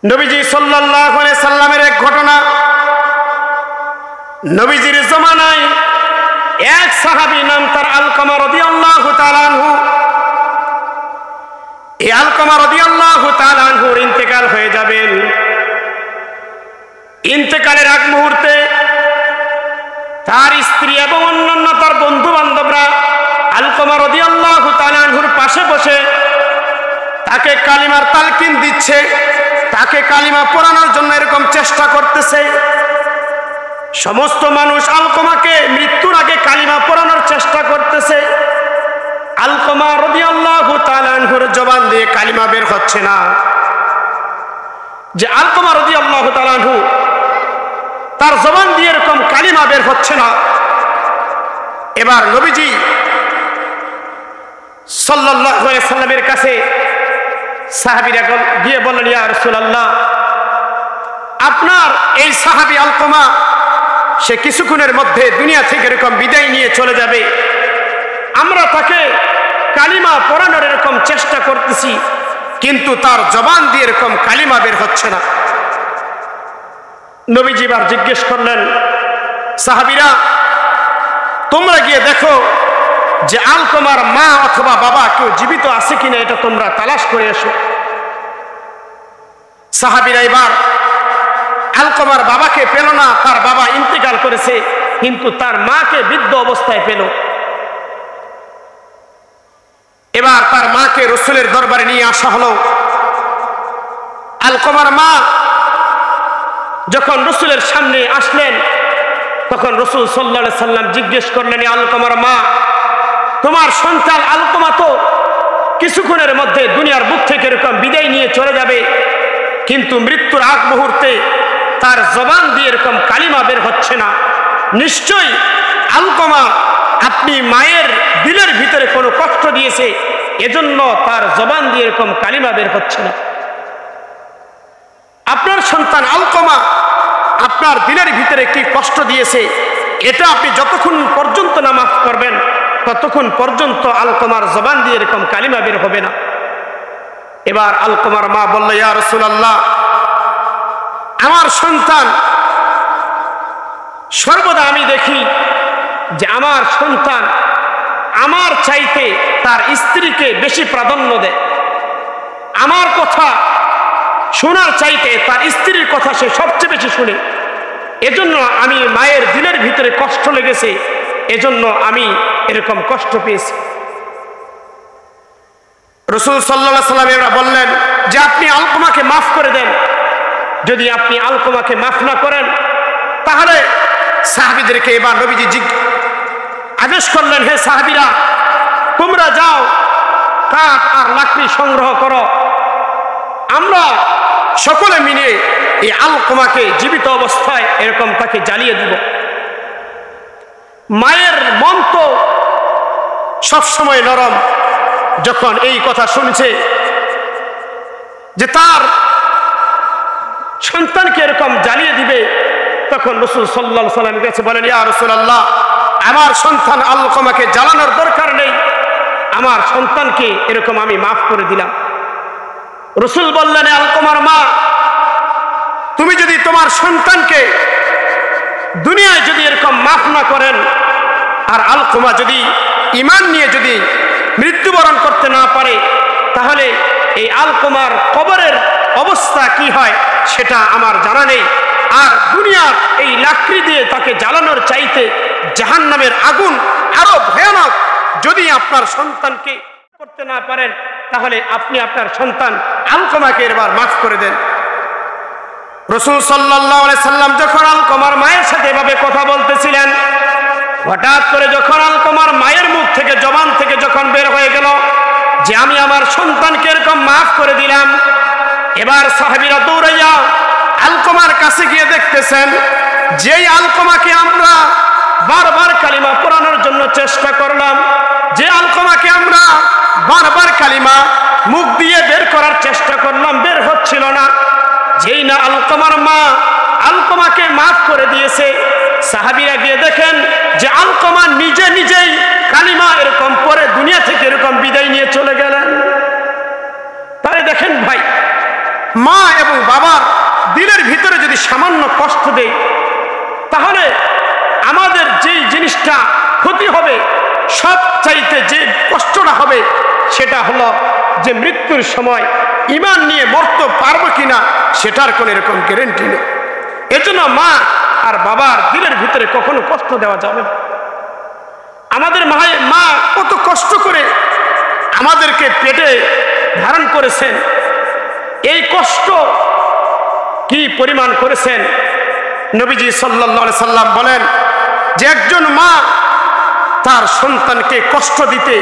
নবীজি সাল্লাল্লাহু আলাইহি সাল্লামের এক ঘটনা, নবীজির জামানায় এক সাহাবী নাম তার আলকামা রাদিয়াল্লাহু তাআলা আনহু। এই আলকামা রাদিয়াল্লাহু তাআলা আনহুর ইন্তেকাল হয়ে যাবেন। ইন্তেকালের আগ মুহূর্তে তার স্ত্রী এবং অন্যান্য তার বন্ধু বান্ধবরা আলকামা রাদিয়াল্লাহু তাআলা আনহুর পাশে বসে তাকে কালিমার তালকিন দিচ্ছে, তাকে কালিমা পড়ানোর জন্য এরকম চেষ্টা করতেছে। সমস্ত মানুষ আলকামাকে মৃত্যুর আগে কালিমা পড়ানোর চেষ্টা করতেছে। আলকামা রাদিয়াল্লাহু তাআলা আনহুর জবান দিয়ে কালিমা বের হচ্ছে না। যে আলকামা রাদিয়াল্লাহু তাআলা আনহু তার জবান দিয়ে এরকম কালিমা বের হচ্ছে না। এবার নবীজি সাল্লাল্লাহু আলাইহি সাল্লামের কাছে সাহাবীরা গিয়ে বললেন, ইয়া রাসূলুল্লাহ, আপনার এই সাহাবী আলকামা সে কিছুক্ষণের মধ্যে দুনিয়া থেকে এরকম বিদায় নিয়ে চলে যাবে, আমরা তাকে কালিমা পড়ানোর এরকম চেষ্টা করতেছি, কিন্তু তার জবান দিয়ে এরকম কালিমা বের হচ্ছে না। নবীজি এবার জিজ্ঞেস করলেন, সাহাবীরা তোমরা গিয়ে দেখো যে আলকমার মা অথবা বাবা কেউ জীবিত আছে কিনা এটা তোমরা তালাশ করে এসো। সাহাবীরা এবার আলকমার বাবাকে পেল না, তার বাবা ইন্তেকাল করেছে, কিন্তু তার মাকে বৃদ্ধ অবস্থায় পেল। এবার তার মাকে রাসূলের দরবারে নিয়ে আসা হলো। আলকমার মা যখন রাসূলের সামনে আসলেন তখন রাসূল সাল্লাল্লাহু আলাইহি সাল্লাম জিজ্ঞেস করলেন, আলকমার মা, তোমার সন্তান আলকমা তো কিছুক্ষণের মধ্যে দুনিয়ার বুক থেকে এরকম বিদায় নিয়ে চলে যাবে, কিন্তু মৃত্যুর আগ মুহূর্তে তার জবান দিয়ে এরকম কালিমা বের হচ্ছে না। নিশ্চয়ই আলকমা আপনি মায়ের দিলের ভিতরে কোনো কষ্ট দিয়েছে, এজন্য তার জবান দিয়ে এরকম কালিমা বের হচ্ছে না। আপনার সন্তান আলকমা আপনার দিলের ভিতরে কি কষ্ট দিয়েছে, এটা আপনি যতক্ষণ পর্যন্ত না মাফ করবেন ততক্ষণ পর্যন্ত আলকমার জবান দিয়ে এরকম কালিমা বের হবে না। এবার আলকমার মা বলল, ইয়া রাসূলুল্লাহ, আমার সন্তান সর্বদা আমি দেখি যে আমার সন্তান আমার চাইতে তার স্ত্রীকে বেশি প্রাধান্য দেয়, আমার কথা শোনার চাইতে তার স্ত্রীর কথা সে সবচেয়ে বেশি শুনে, এজন্য আমি মায়ের দিলের ভিতরে কষ্ট লেগেছে, এজন্য আমি এরকম কষ্ট পেয়েছি। রাসূল সাল্লাল্লাহু আলাইহি সাল্লাম এরা বললেন যে আপনি আলকমাকে মাফ করে দেন। যদি আপনি আলকমাকে মাফ না করেন তাহলে সাহাবীদেরকে এবার নবীজি আদেশ করলেন, হে সাহাবীরা, তোমরা যাও কাঠ আর লাকড়ি সংগ্রহ করো, আমরা সকলে মিলে এই আলকমাকে জীবিত অবস্থায় এরকম তাকে জ্বালিয়ে দিব। মায়ের মন তো সবসময় নরম, যখন এই কথা শুনছে যে তার সন্তানকে এরকম জ্বালিয়ে দিবে, তখন রাসূল সাল্লাল্লাহু আলাইহি সাল্লামের কাছে বলেন, ইয়া রাসূলুল্লাহ, আমার সন্তান আলকমাকে জ্বালানোর দরকার নেই, আমার সন্তানকে এরকম আমি মাফ করে দিলাম। রাসূল বললেন, আলকমার মা, তুমি যদি তোমার সন্তানকে দুনিয়ায় যদি এরকম মাফ না করেন, আর আলকমা যদি ঈমান নিয়ে যদি মৃত্যুবরণ করতে না পারে, তাহলে এই আলকমার কবরের অবস্থা কি হয় সেটা আমার জানা নেই। আর দুনিয়ার এই লাকড়ি দিয়ে তাকে জ্বালানোর চাইতে জাহান্নামের আগুন আরো ভয়ানক। যদি আপনার সন্তানকে করতে না পারেন তাহলে আপনি আপনার সন্তান আলকমাকে এবার মাফ করে দেন। রাসূল সাল্লাল্লাহু আলাইহি সাল্লাম যখন আলকমার মায়ের সাথে এভাবে কথা বলতেছিলেন, হঠাৎ করে যখন আলকমার মায়ের মুখ থেকে জবান থেকে যখন বের হয়ে গেল যে আমি আমার সন্তানকে এরকম মাফ করে দিলাম, এবার সাহাবীরা দৌড়াইয়া আলকমার কাছে গিয়ে দেখতেছেন যেই আলকমাকে আমরা বারবার কালিমা পড়ানোর জন্য চেষ্টা করলাম, যে আলকমাকে আমরা বারবার কালিমা মুখ দিয়ে বের করার চেষ্টা করলাম, বের হচ্ছিল না, যেই না আলকমার মা আলকমাকে মাফ করে দিয়েছে, সাহাবীরা গিয়ে দেখেন যে আলকমা নিজে নিজেই কালিমা এরকম পরে দুনিয়া থেকে এরকম বিদায় নিয়ে চলে গেলেন। তাই দেখেন ভাই, মা এবং বাবার দিলের ভিতরে যদি সামান্য কষ্ট দেয় তাহলে আমাদের যেই জিনিসটা ক্ষতি হবে, সব চাইতে যে কষ্টটা হবে সেটা হলো যে মৃত্যুর সময় ঈমান নিয়ে মরতে পারবো কিনা সেটার কোনো এরকম গ্যারান্টি নেই। এজন্য মা আর বাবার দিলের ভিতরে কখনো কষ্ট দেওয়া যাবে না। আমাদের মা কত কষ্ট করে আমাদেরকে পেটে ধারণ করেছেন, এই কষ্ট কি পরিমাণ করেছেন। নবীজি সাল্লাল্লাহু আলাইহি সাল্লাম বলেন যে একজন মা তার সন্তানকে কষ্ট দিতে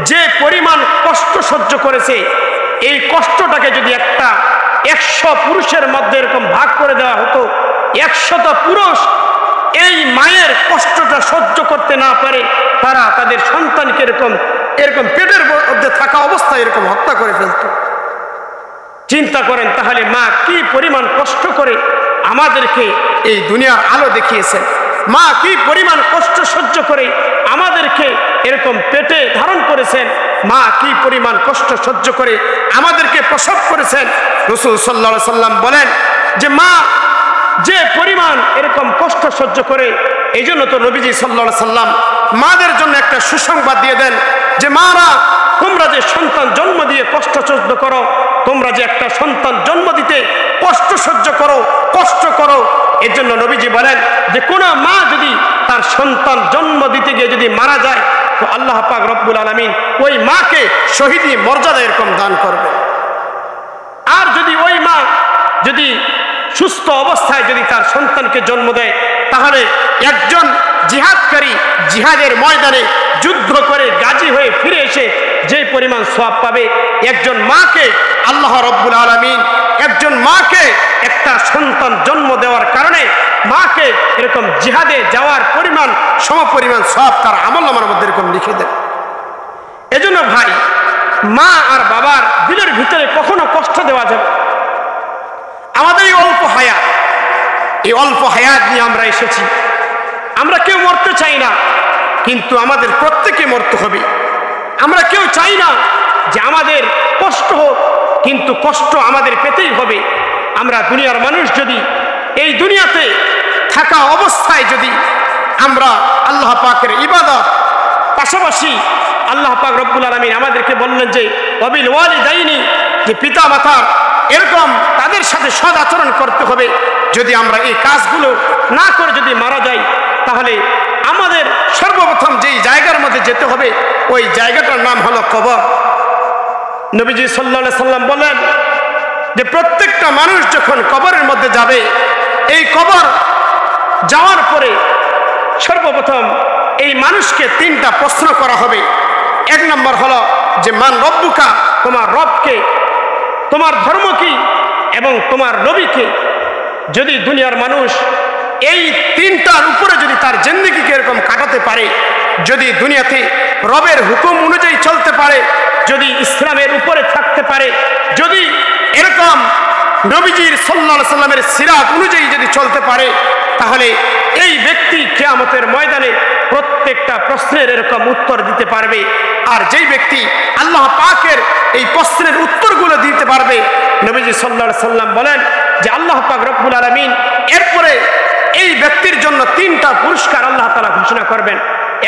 যে পরিমাণ কষ্ট সহ্য করেছে, এই কষ্টটাকে যদি 100 পুরুষের মধ্যে এরকম ভাগ করে দেওয়া হতো, 100টা পুরুষ এই মায়ের কষ্টটা সহ্য করতে না পারে তারা তাদের সন্তানকে এরকম পেটের মধ্যে থাকা অবস্থায় এরকম হত্যা করে ফেলত। চিন্তা করেন তাহলে মা কি পরিমাণ কষ্ট করে আমাদেরকে এই দুনিয়ার আলো দেখিয়েছেন, মা কি পরিমাণ কষ্ট সহ্য করে আমাদেরকে এরকম পেটে ধারণ করেছেন, মা কি পরিমাণ কষ্ট সহ্য করে আমাদেরকে প্রসব করেছেন। রাসূল সাল্লাল্লাহু আলাইহি সাল্লাম বলেন যে মা যে পরিমাণ এরকম কষ্ট সহ্য করে, এই জন্য তো নবীজি সাল্লাল্লাহু আলাইহি সাল্লাম মাদের জন্য একটা সুসংবাদ দিয়ে দেন যে মারা, তোমরা যে সন্তান জন্ম দিয়ে কষ্ট সহ্য করো, তোমরা যে একটা সন্তান জন্ম দিতে কষ্ট সহ্য করো, কষ্ট করো, এর জন্য নবীজি বলেন যে কোন মা যদি তার সন্তান জন্ম দিতে গিয়ে যদি মারা যায়, তো আল্লাহ পাক রব্বুল আলামিন ওই মাকে শহীদি মর্যাদা এরকম দান করবে। আর যদি ওই মা যদি সুস্থ অবস্থায় যদি তার সন্তানকে জন্ম দেয়, তাহলে একজন জিহাদকারী জিহাদের ময়দানে যুদ্ধ করে গাজী হয়ে ফিরে এসে যে পরিমাণ সওয়াব পাবে, একজন মাকে আল্লাহ রব্বুল আলামিন একজন মাকে একটা সন্তান জন্ম দেওয়ার কারণে মাকে এরকম জিহাদে যাওয়ার পরিমাণ সমপরিমাণ সওয়াব তার আমলনামার মধ্যে এরকম লিখে দেন। এজন্য ভাই, মা আর বাবার দিলের ভিতরে কখনো কষ্ট দেওয়া যাবে। আমাদের এই অল্প হায়াত নিয়ে আমরা এসেছি, আমরা কেউ মরতে চাই না, কিন্তু আমাদের প্রত্যেকে মরতে হবে। আমরা কেউ চাই না যে আমাদের কষ্ট হোক, কিন্তু কষ্ট আমাদের পেতেই হবে। আমরা দুনিয়ার মানুষ যদি এই দুনিয়াতে থাকা অবস্থায় যদি আমরা আল্লাহ পাকের ইবাদত পাশাপাশি আল্লাহ পাক রব্বুল আলামিন আমাদেরকে বললেন যে ওয়াবিল ওয়ালিদাইনি, যে পিতা মাতার এরকম তাদের সাথে সৎ আচরণ করতে হবে। যদি আমরা এই কাজগুলো না করে যদি মারা যাই, তাহলে আমাদের সর্বপ্রথম যেই জায়গার মধ্যে যেতে হবে ওই জায়গাটার নাম হলো কবর। নবীজি সাল্লাল্লাহু আলাইহি সাল্লাম বলেন যে প্রত্যেকটা মানুষ যখন কবরের মধ্যে যাবে, এই কবর যাওয়ার পরে সর্বপ্রথম এই মানুষকে তিনটা প্রশ্ন করা হবে। এক নম্বর হলো যে মান রব্বুকা, তোমার রবকে, তোমার ধর্ম কি এবং তোমার নবীকে। যদি দুনিয়ার মানুষ এই তিনটার উপরে যদি তার জিন্দেগিকে এরকম কাটাতে পারে, যদি দুনিয়াতে রবের হুকুম অনুযায়ী চলতে পারে, যদি ইসলামের উপরে থাকতে পারে, যদি এরকম নবীজির সাল্লাল্লাহু আলাইহি সাল্লামের সিরাত অনুযায়ী যদি চলতে পারে, তাহলে এই ব্যক্তি কিয়ামতের ময়দানে প্রত্যেকটা প্রশ্নের এরকম উত্তর দিতে পারবে। আর যেই ব্যক্তি আল্লাহ পাকের এই প্রশ্নের উত্তরগুলো দিতে পারবে, নবীজি সাল্লাল্লাহু আলাইহি সাল্লাম বলেন যে আল্লাহ পাক রব্বুল আলামিন এরপরে এই ব্যক্তির জন্য তিনটা পুরস্কার আল্লাহ তাআলা ঘোষণা করবেন।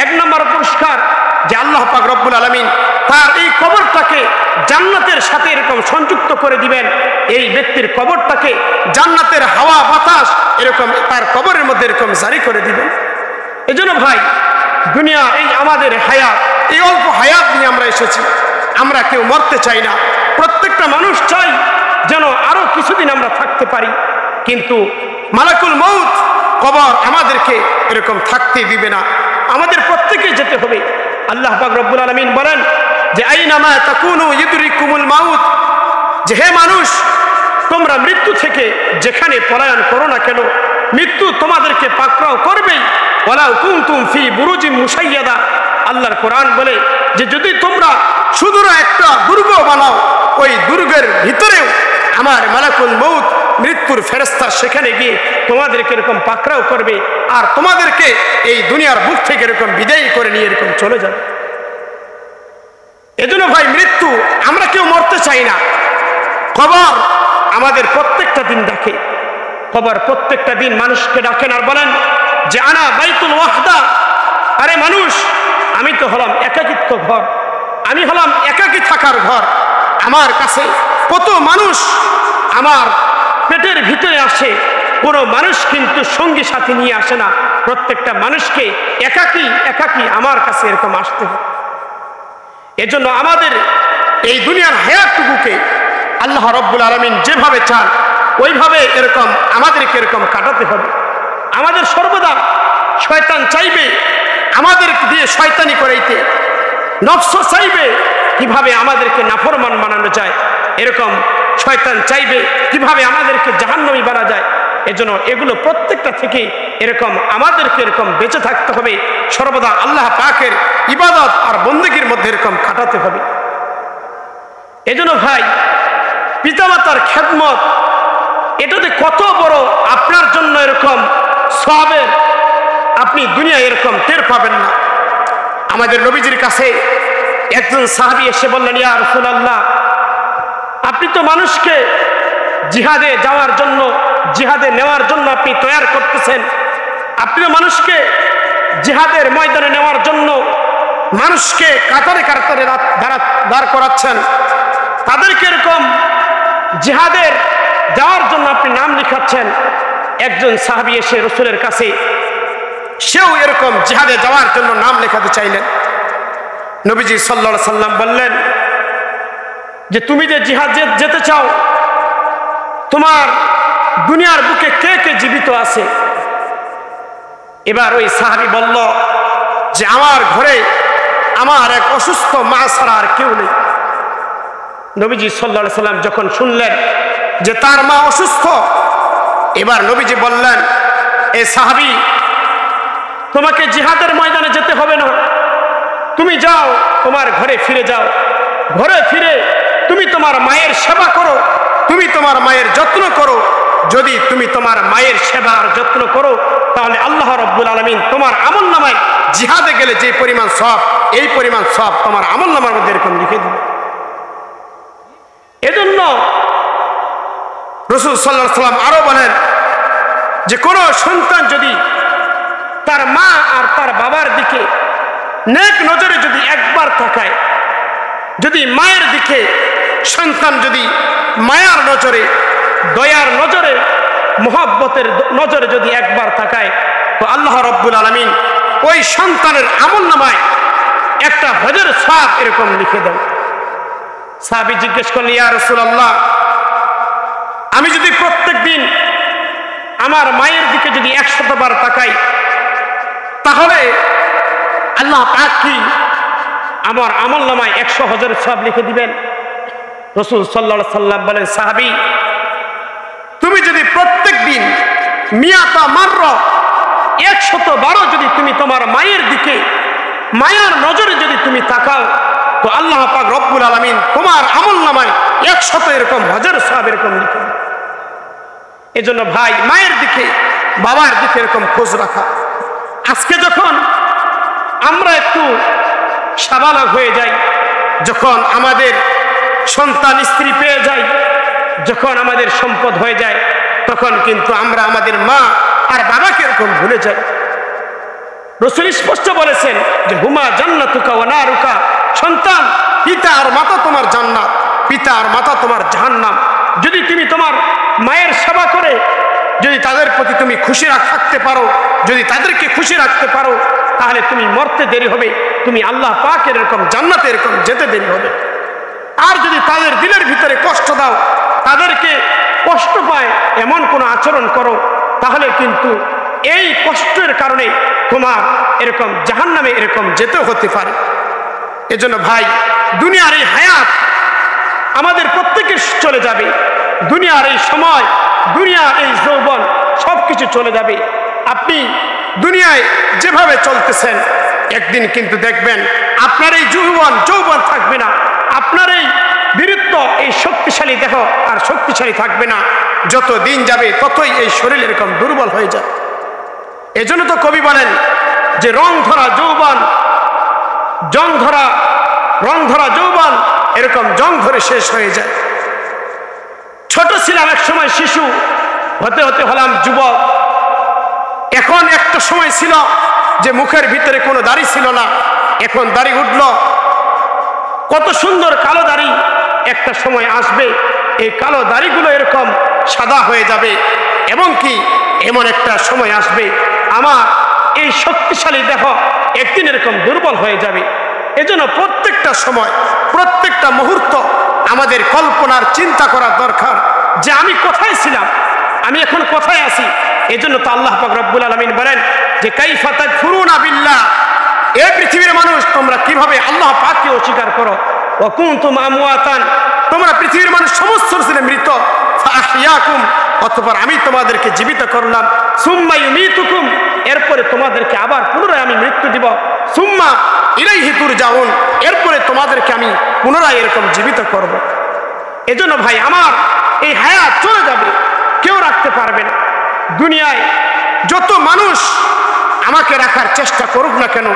এক নম্বর পুরস্কার যে আল্লাহ পাক রব্বুল আলামিন তার এই কবরটাকে জান্নাতের সাথে এরকম সংযুক্ত করে দিবেন। এই ব্যক্তির কবরটাকে জান্নাতের হাওয়া বাতাস এরকম তার কবরের মধ্যে এরকম জারি করে দিবেন। এজন্য ভাই, দুনিয়া এই আমাদের হায়াত, এই অল্প হায়াত নিয়ে আমরা এসেছি। আমরা কেউ মরতে চাই না, প্রত্যেকটা মানুষ চাই যেন আরো কিছুদিন আমরা থাকতে পারি, কিন্তু মালাকুল মউত কবর আমাদেরকে এরকম থাকতে দিবে না, আমাদের প্রত্যেকেই যেতে হবে। আল্লাহ পাক রব্বুল আলামিন বলেন যে আইনামা তাকুনু ইদরিকুমুল মাউত, যে হে মানুষ, তোমরা মৃত্যু থেকে যেখানে পলায়ন করো না কেন, মৃত্যু তোমাদেরকে পাকড়াও করবেই। ওয়ালাউ কুনতুম ফি বুরুজিন মুশাইয়াদা, আল্লাহর কোরআন বলে যে যদি তোমরা সুদূর একটা দুর্গ বানাও, ওই দুর্গের ভিতরেও আমার মালাকুল মউত মৃত্যুর ফেরেশতা সেখানে গিয়ে তোমাদেরকে এরকম পাকড়াও করবে, আর তোমাদেরকে এই দুনিয়ার বুক থেকে এরকম বিদায় করে নিয়ে এরকম চলে যাবে। এজন্য ভাই, মৃত্যু আমরা কেউ মরতে চাই না। কবর আমাদের প্রত্যেকটা দিন ডাকে, কবর প্রত্যেকটা দিন মানুষকে ডাকেন আর বলেন যে আনা বাইতুল ওয়াহদা, আরে মানুষ, আমি তো হলাম একাকিত্ব ঘর, আমি হলাম একাকী থাকার ঘর। আমার কাছে কত মানুষ আমার পেটের ভিতরে আসে, কোনো মানুষ কিন্তু সঙ্গী সাথী নিয়ে আসে না। প্রত্যেকটা মানুষকে একাকী একাকী আমার কাছে এরকম আসতে হবে। এজন্য আমাদের এই দুনিয়ার হায়াতটুকুকে আল্লাহ রব্বুল আলামিন যেভাবে চান ওইভাবে এরকম আমাদেরকে এরকম কাটাতে হবে। আমাদের সর্বদা শয়তান চাইবে আমাদের দিয়ে শয়তানি করাইতে, নফস চাইবে কিভাবে আমাদেরকে নাফরমান বানানো যায়, এরকম শয়তান চাইবে কিভাবে আমাদেরকে জাহান্নামী বানা যায়। এজন্য এগুলো প্রত্যেকটা থেকে এরকম আমাদেরকে এরকম বেঁচে থাকতে হবে, সর্বদা আল্লাহ পাকের ইবাদত আর বন্দেগীর মধ্যে এরকম কাটাতে হবে। এজন্য ভাই, পিতামাতার খেদমত এটাতে কত বড় আপনার জন্য এরকম সওয়াবের, আপনি দুনিয়ায় এরকম টের পাবেন না। আমাদের নবীজির কাছে একজন সাহাবী এসে বললেন, ইয়া রাসূলুল্লাহ, আপনি তো মানুষকে জিহাদে যাওয়ার জন্য, জিহাদে নেওয়ার জন্য আপনি তৈরি করতেছেন, আপনি তো মানুষকে জিহাদের ময়দানে নেওয়ার জন্য মানুষকে কাতারে কাতারে দাঁড় করাচ্ছেন, তাদেরকে এরকম জিহাদের যাওয়ার জন্য আপনি নাম লিখাচ্ছেন। একজন সাহাবী এসে রাসূলের কাছে, সেও এরকম জিহাদে যাওয়ার জন্য নাম লেখাতে চাইলেন। নবীজি সাল্লাল্লাহু আলাইহি সাল্লাম বললেন যে তুমি যে জিহাদ যেতে চাও, তোমার দুনিয়ার বুকে কে কে জীবিত আছে? এবার ওই সাহাবী বলল যে আমার ঘরে আমার এক অসুস্থ মা ছাড়া আর কেউ নেই। নবীজি সাল্লাল্লাহু আলাইহি সাল্লাম যখন শুনলেন যে তার মা অসুস্থ, এবার নবীজি বললেন, এ সাহাবী, তোমাকে জিহাদের ময়দানে যেতে হবে না, তুমি যাও তোমার ঘরে ফিরে যাও। ঘরে ফিরে তুমি তোমার মায়ের সেবা করো, তুমি তোমার মায়ের যত্ন করো। যদি তুমি তোমার মায়ের সেবা আর যত্ন করো, তাহলে আল্লাহ রাব্বুল আলামিন তোমার আমলনামায় জিহাদে গেলে যে পরিমাণ সওয়াব, এই পরিমাণ সওয়াব তোমার আমলনামার মধ্যে এরকম লিখে দিবে। এজন্য রাসূল সাল্লাল্লাহু আলাইহি সাল্লাম আরো বলেন যে কোন সন্তান যদি তার মা আর তার বাবার দিকে নেক নজরে যদি একবার তাকায়, যদি মায়ের দিকে সন্তান যদি মায়ার নজরে, দয়ার নজরে, মোহাব্বতের নজরে যদি একবার তাকায়, তো আল্লাহ রাব্বুল আলামিন ওই সন্তানের আমলনামায় একটা হজের সওয়াব এরকম লিখে দেন। সাহাবী জিজ্ঞেস করলেন, ইয়া রাসূলুল্লাহ, আমি যদি প্রত্যেক দিন আমার মায়ের দিকে যদি 100 বার তাকাই, তাহলে আল্লাহ পাক কি আমার আমলনামায় 100 হজের সওয়াব লিখে দিবেন? রাসূল সাল্লাল্লাহু আলাইহি সাল্লাম বলেন, সাহাবী, তুমি যদি প্রত্যেক দিন মিয়াতা মাররা 100 বারও যদি তুমি তোমার মায়ের দিকে মায়ার নজরে যদি তুমি তাকাও, তো আল্লাহ পাক রব্বুল আলামিন তোমার আমলনামায় 100 এরকম হজের সওয়াব এরকম লিখে দেন। এজন্য ভাই, মায়ের দিকে বাবার দিকে এরকম খোঁজ রাখা। আজকে যখন আমরা একটু সাবালক হয়ে যাই, যখন আমাদের সন্তান স্ত্রী পেয়ে যাই, যখন আমাদের সম্পদ হয়ে যায়, তখন কিন্তু আমরা আমাদের মা আর বাবাকে এরকম ভুলে যাই। রাসূল স্পষ্ট বলেছেন যে হুমা জান্নাতুকা ওয়া নারুকা, সন্তান, পিতা আর মাতা তোমার জান্নাত, পিতা আর মাতা তোমার জাহান্নাম। যদি তুমি তোমার মায়ের সেবা করে যদি তাদের প্রতি তুমি খুশি থাকতে পারো, যদি তাদেরকে খুশি রাখতে পারো, তাহলে তুমি মরতে দেরি হবে, তুমি আল্লাহ পাকের এরকম জান্নাতে এরকম যেতে দেরি হবে। আর যদি তাদের দিলের ভিতরে কষ্ট দাও, তাদেরকে কষ্ট পায় এমন কোনো আচরণ করো, তাহলে কিন্তু এই কষ্টের কারণে তোমার এরকম জাহান্নামে এরকম যেতে হতে পারে। এজন্য ভাই, দুনিয়ার এই হায়াত আমাদের প্রত্যেকের চলে যাবে, দুনিয়ার এই সময়, দুনিয়ার এই যৌবন সবকিছু চলে যাবে। আপনি দুনিয়ায় যেভাবে চলতেছেন, একদিন কিন্তু দেখবেন আপনার এই যৌবন থাকবে না, আপনার এই বীরত্ব, এই শক্তিশালী দেহ আর শক্তিশালী থাকবে না। যত দিন যাবে ততই এই শরীর এরকম দুর্বল হয়ে যায়। এজন্য তো কবি বলেন যে রং ধরা যৌবন, রং ধরা যৌবন এরকম জং ধরে শেষ হয়ে যায়। ছোট ছিলাম এক সময় শিশু, হতে হতে হলাম যুবক। এখন একটা সময় ছিল যে মুখের ভিতরে কোনো দাড়ি ছিল না, এখন দাড়ি উঠল। কত সুন্দর কালো দাড়ি, একটা সময় আসবে এই কালো দাড়িগুলো এরকম সাদা হয়ে যাবে, এবং কি এমন একটা সময় আসবে আমার এই শক্তিশালী দেহ একদিন এরকম দুর্বল হয়ে যাবে। এজন্য প্রত্যেকটা সময়, প্রত্যেকটা মুহূর্ত আমাদের কল্পনার চিন্তা করা দরকার যে আমি কোথায় ছিলাম, আমি এখন কোথায় আছি। এজন্য তো আল্লাহ পাক রব্বুল আলামিন বলেন যে কাইফা তাকফুরুনা বিল্লাহ, এ পৃথিবীর মানুষ তোমরা কিভাবে আল্লাহ পাককে অস্বীকার করো। ওয়া কুনতুম আমওয়াতান, তোমরা পৃথিবীর মানুষ সমস্ত ছিলে মৃত। ফাআহইয়াকুম, অতঃপর আমি তোমাদেরকে জীবিত করলাম। সুম্মা ইউমীতুকুম, এরপরে তোমাদেরকে আবার পুনরায় আমি মৃত্যু দিব। সুম্মা ইলাইহি তুরজাউন, এরপরে তোমাদেরকে আমি পুনরায় এরকম জীবিত করব। এজন্য ভাই আমার, এই হায়াত চলে যাবে, কেউ রাখতে পারবে না। দুনিয়ায় যত মানুষ আমাকে রাখার চেষ্টা করুক না কেন,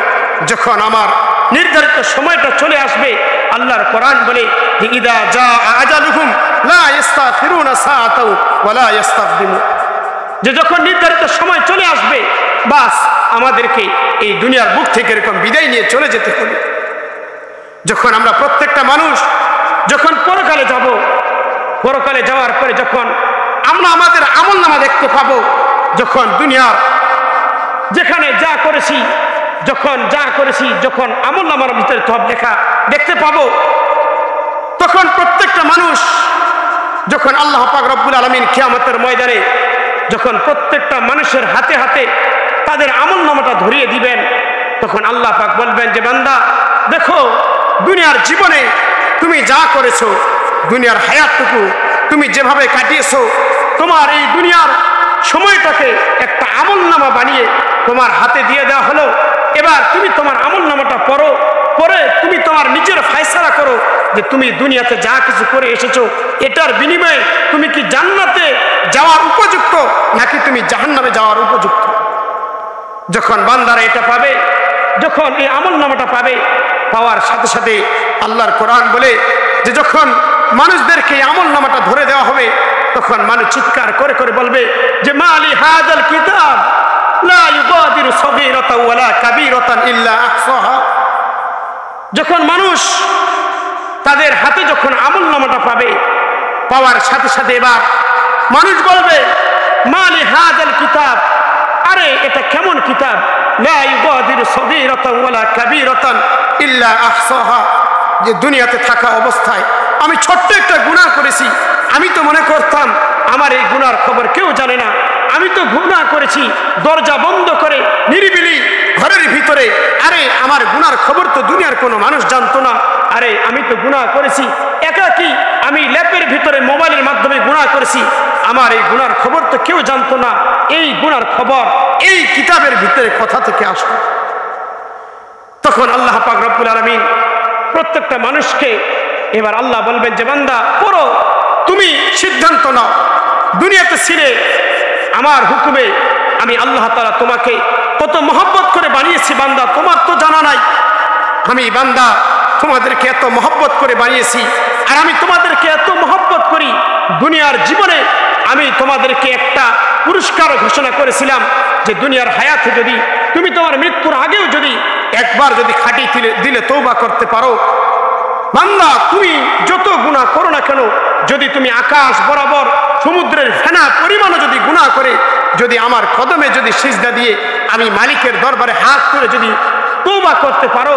যখন আমার নির্ধারিত সময়টা চলে আসবে, আল্লাহর কোরআন বলে যে ইদা জা আজালুহুম লা ইস্তাখিরুনা সাআতাও ওয়া লা ইস্তাকদিমু, যে যখন নির্ধারিত সময় চলে আসবে বাস আমাদেরকে এই দুনিয়ার বুক থেকে এরকম বিদায় নিয়ে চলে যেতে হবে। যখন আমরা প্রত্যেকটা মানুষ যখন পরকালে যাব, পরকালে যাওয়ার পরে যখন আমরা আমাদের আমলনামা দেখতে পাবো, যখন দুনিয়ার যেখানে যা করেছি যখন আমলনামার ভিতরে সব লেখা দেখতে পাবো, তখন প্রত্যেকটা মানুষ যখন আল্লাহ পাক রব্বুল আলামিন কিয়ামতের ময়দানে যখন প্রত্যেকটা মানুষের হাতে হাতে তাদের আমলনামাটা ধরিয়ে দিবেন, তখন আল্লাহ পাক বলবেন যে বান্দা দেখো, দুনিয়ার জীবনে তুমি যা করেছো, দুনিয়ার হায়াতটুকু তুমি যেভাবে কাটিয়েছো, তোমার এই দুনিয়ার সময়টাকে একটা আমলনামা বানিয়ে তোমার হাতে দিয়ে দেওয়া হলো। এবার তুমি তোমার আমলনামাটা পড়ো, পরে তুমি তোমার নিজের ফয়সালা করো যে তুমি দুনিয়াতে যা কিছু করে এসেছো এটার বিনিময়ে তুমি কি জান্নাতে যাওয়ার উপযুক্ত নাকি তুমি জাহান্নামে যাওয়ার উপযুক্ত। যখন বান্দারা এটা পাবে, যখন এই আমলনামাটা পাবে, পাওয়ার সাথে সাথে আল্লাহর কোরআন বলে যে যখন মানুষদেরকে এই আমলনামাটা ধরে দেওয়া হবে, তখন মানুষ চিৎকার করে করে বলবে যে মালি হাযাল কিতাব লা ইউগাদিরু সগীরাতান ওয়ালা কাবীরাতান ইল্লা আহসাহা। যখন মানুষ তাদের হাতে যখন আমলনামাটা পাবে, পাওয়ার সাথে সাথে এবার মানুষ বলবে মালি হাযাল কিতাব, আরে এটা কেমন কিতাব, লা ইউগাদিরু সগীরাতান ওয়ালা কাবীরাতান ইল্লা আহসাহা। যে দুনিয়াতে থাকা অবস্থায় আমি ছোট্ট একটা গুনাহ করেছি, আমি তো মনে করতাম আমার এই গুনার খবর কেউ জানে না, আমি তো গুনাহ করেছি দরজা বন্ধ করে নিরিবিলি ঘরের ভিতরে, আরে আমার গুনার খবর তো দুনিয়ার কোনো মানুষ জানতো না, আরে আমি তো গুনাহ করেছি একাকী, আমি ল্যাপের ভিতরে মোবাইলের মাধ্যমে গুনাহ করেছি, আমার এই গুনার খবর তো কেউ জানতো না। এই গুনার খবর এই কিতাবের ভিতরে কোথা থেকে আসলো? তখন আল্লাহ পাক রব্বুল আলামিন প্রত্যেকটা মানুষকে এবার আল্লাহ বলবেন যে বান্দা পড়ো, তুমি সিদ্ধান্ত নাও, দুনিয়াতে ছিলে আমার হুকুমে আমি আল্লাহ তাআলা তোমাকে কত মহব্বত করে বানিয়েছি বান্দা, তোমার তো জানা নাই। আমি বান্দা তোমাদেরকে এত মহব্বত করে বানিয়েছি, আর আমি তোমাদেরকে এত মহব্বত করি, দুনিয়ার জীবনে আমি তোমাদেরকে একটা পুরস্কার ঘোষণা করেছিলাম যে দুনিয়ার হায়াতে যদি তুমি তোমার মৃত্যুর আগেও যদি একবার যদি খাঁটি দিলে তওবা করতে পারো, বান্দা তুমি যত গুনাহ করো না কেন, যদি তুমি আকাশ বরাবর সমুদ্রের ফেনা পরিমাণও যদি গুনাহ করে যদি আমার কদমে যদি সিজদা দিয়ে আমি মালিকের দরবারে হাত তুলে যদি তওবা করতে পারো,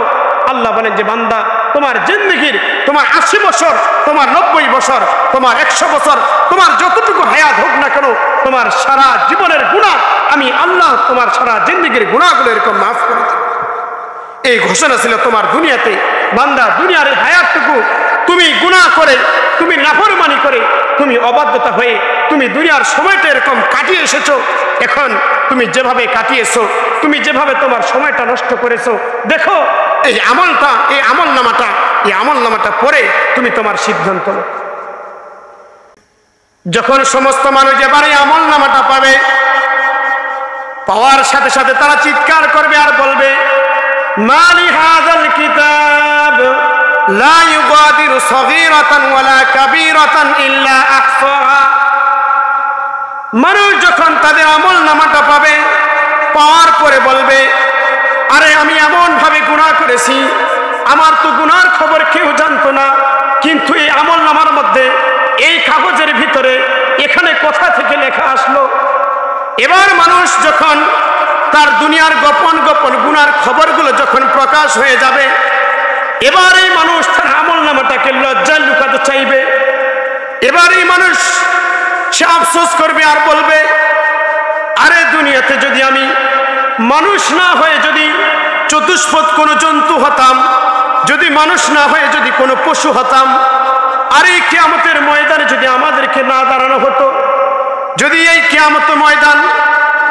আল্লাহ বলেন যে বান্দা তোমার জিন্দেগির তোমার 80 বছর, তোমার 90 বছর, তোমার 100 বছর, তোমার যতটুকু হায়াত হোক না কেন, তোমার সারা জীবনের গুনাহ আমি আল্লাহ তোমার সারা জিন্দেগির গুনাহগুলো এরকম মাফ করে দেব। এই ঘোষণা ছিল তোমার দুনিয়াতে। বান্দা দুনিয়ার হায়াতটুকু তুমি গুনাহ করে, তুমি নাফরমানি করে, তুমি অবাধ্যতা হয়ে তুমি দুনিয়ার সময়টা এরকম কাটিয়ে এসেছো। এখন তুমি যেভাবে কাটিয়েছো, তুমি যেভাবে তোমার সময়টা নষ্ট করেছো, দেখো এই আমলনামাটা পড়ে তুমি তোমার সিদ্ধান্ত নাও। যখন সমস্ত মানুষ এবার এই আমলনামাটা পাবে, পাওয়ার সাথে সাথে তারা চিৎকার করবে আর বলবে মালি হাযাল কিতাব লা ইউগাদিরু সগীরাতান ওয়ালা কাবীরাতান ইল্লা আহসাহা। মানুষ যখন তাদের আমলনামাটা পাবে, পাওয়ার পরে বলবে আরে আমি এমন ভাবে গুনাহ করেছি, আমার তো গুনার খবর কেউ জানতো না, কিন্তু এই আমলনামার মধ্যে এই কাগজের ভিতরে এখানে কোথা থেকে লেখা আসলো। এবার মানুষ যখন তার দুনিয়ার গোপন গোপন গুনার খবরগুলো যখন প্রকাশ হয়ে যাবে, এবার এই মানুষ তার আমলনামাটাকে লজ্জায় লুকাতে চাইবে। এবার এই মানুষ সে আফসোস করবে আর বলবে আরে দুনিয়াতে যদি আমি মানুষ না হয়ে যদি চতুষ্পদ কোনো জন্তু হতাম, যদি মানুষ না হয়ে যদি কোনো পশু হতাম, আর এই কিয়ামতের ময়দানে যদি আমাদেরকে না দাঁড়ানো হতো, যদি এই কিয়ামতের ময়দান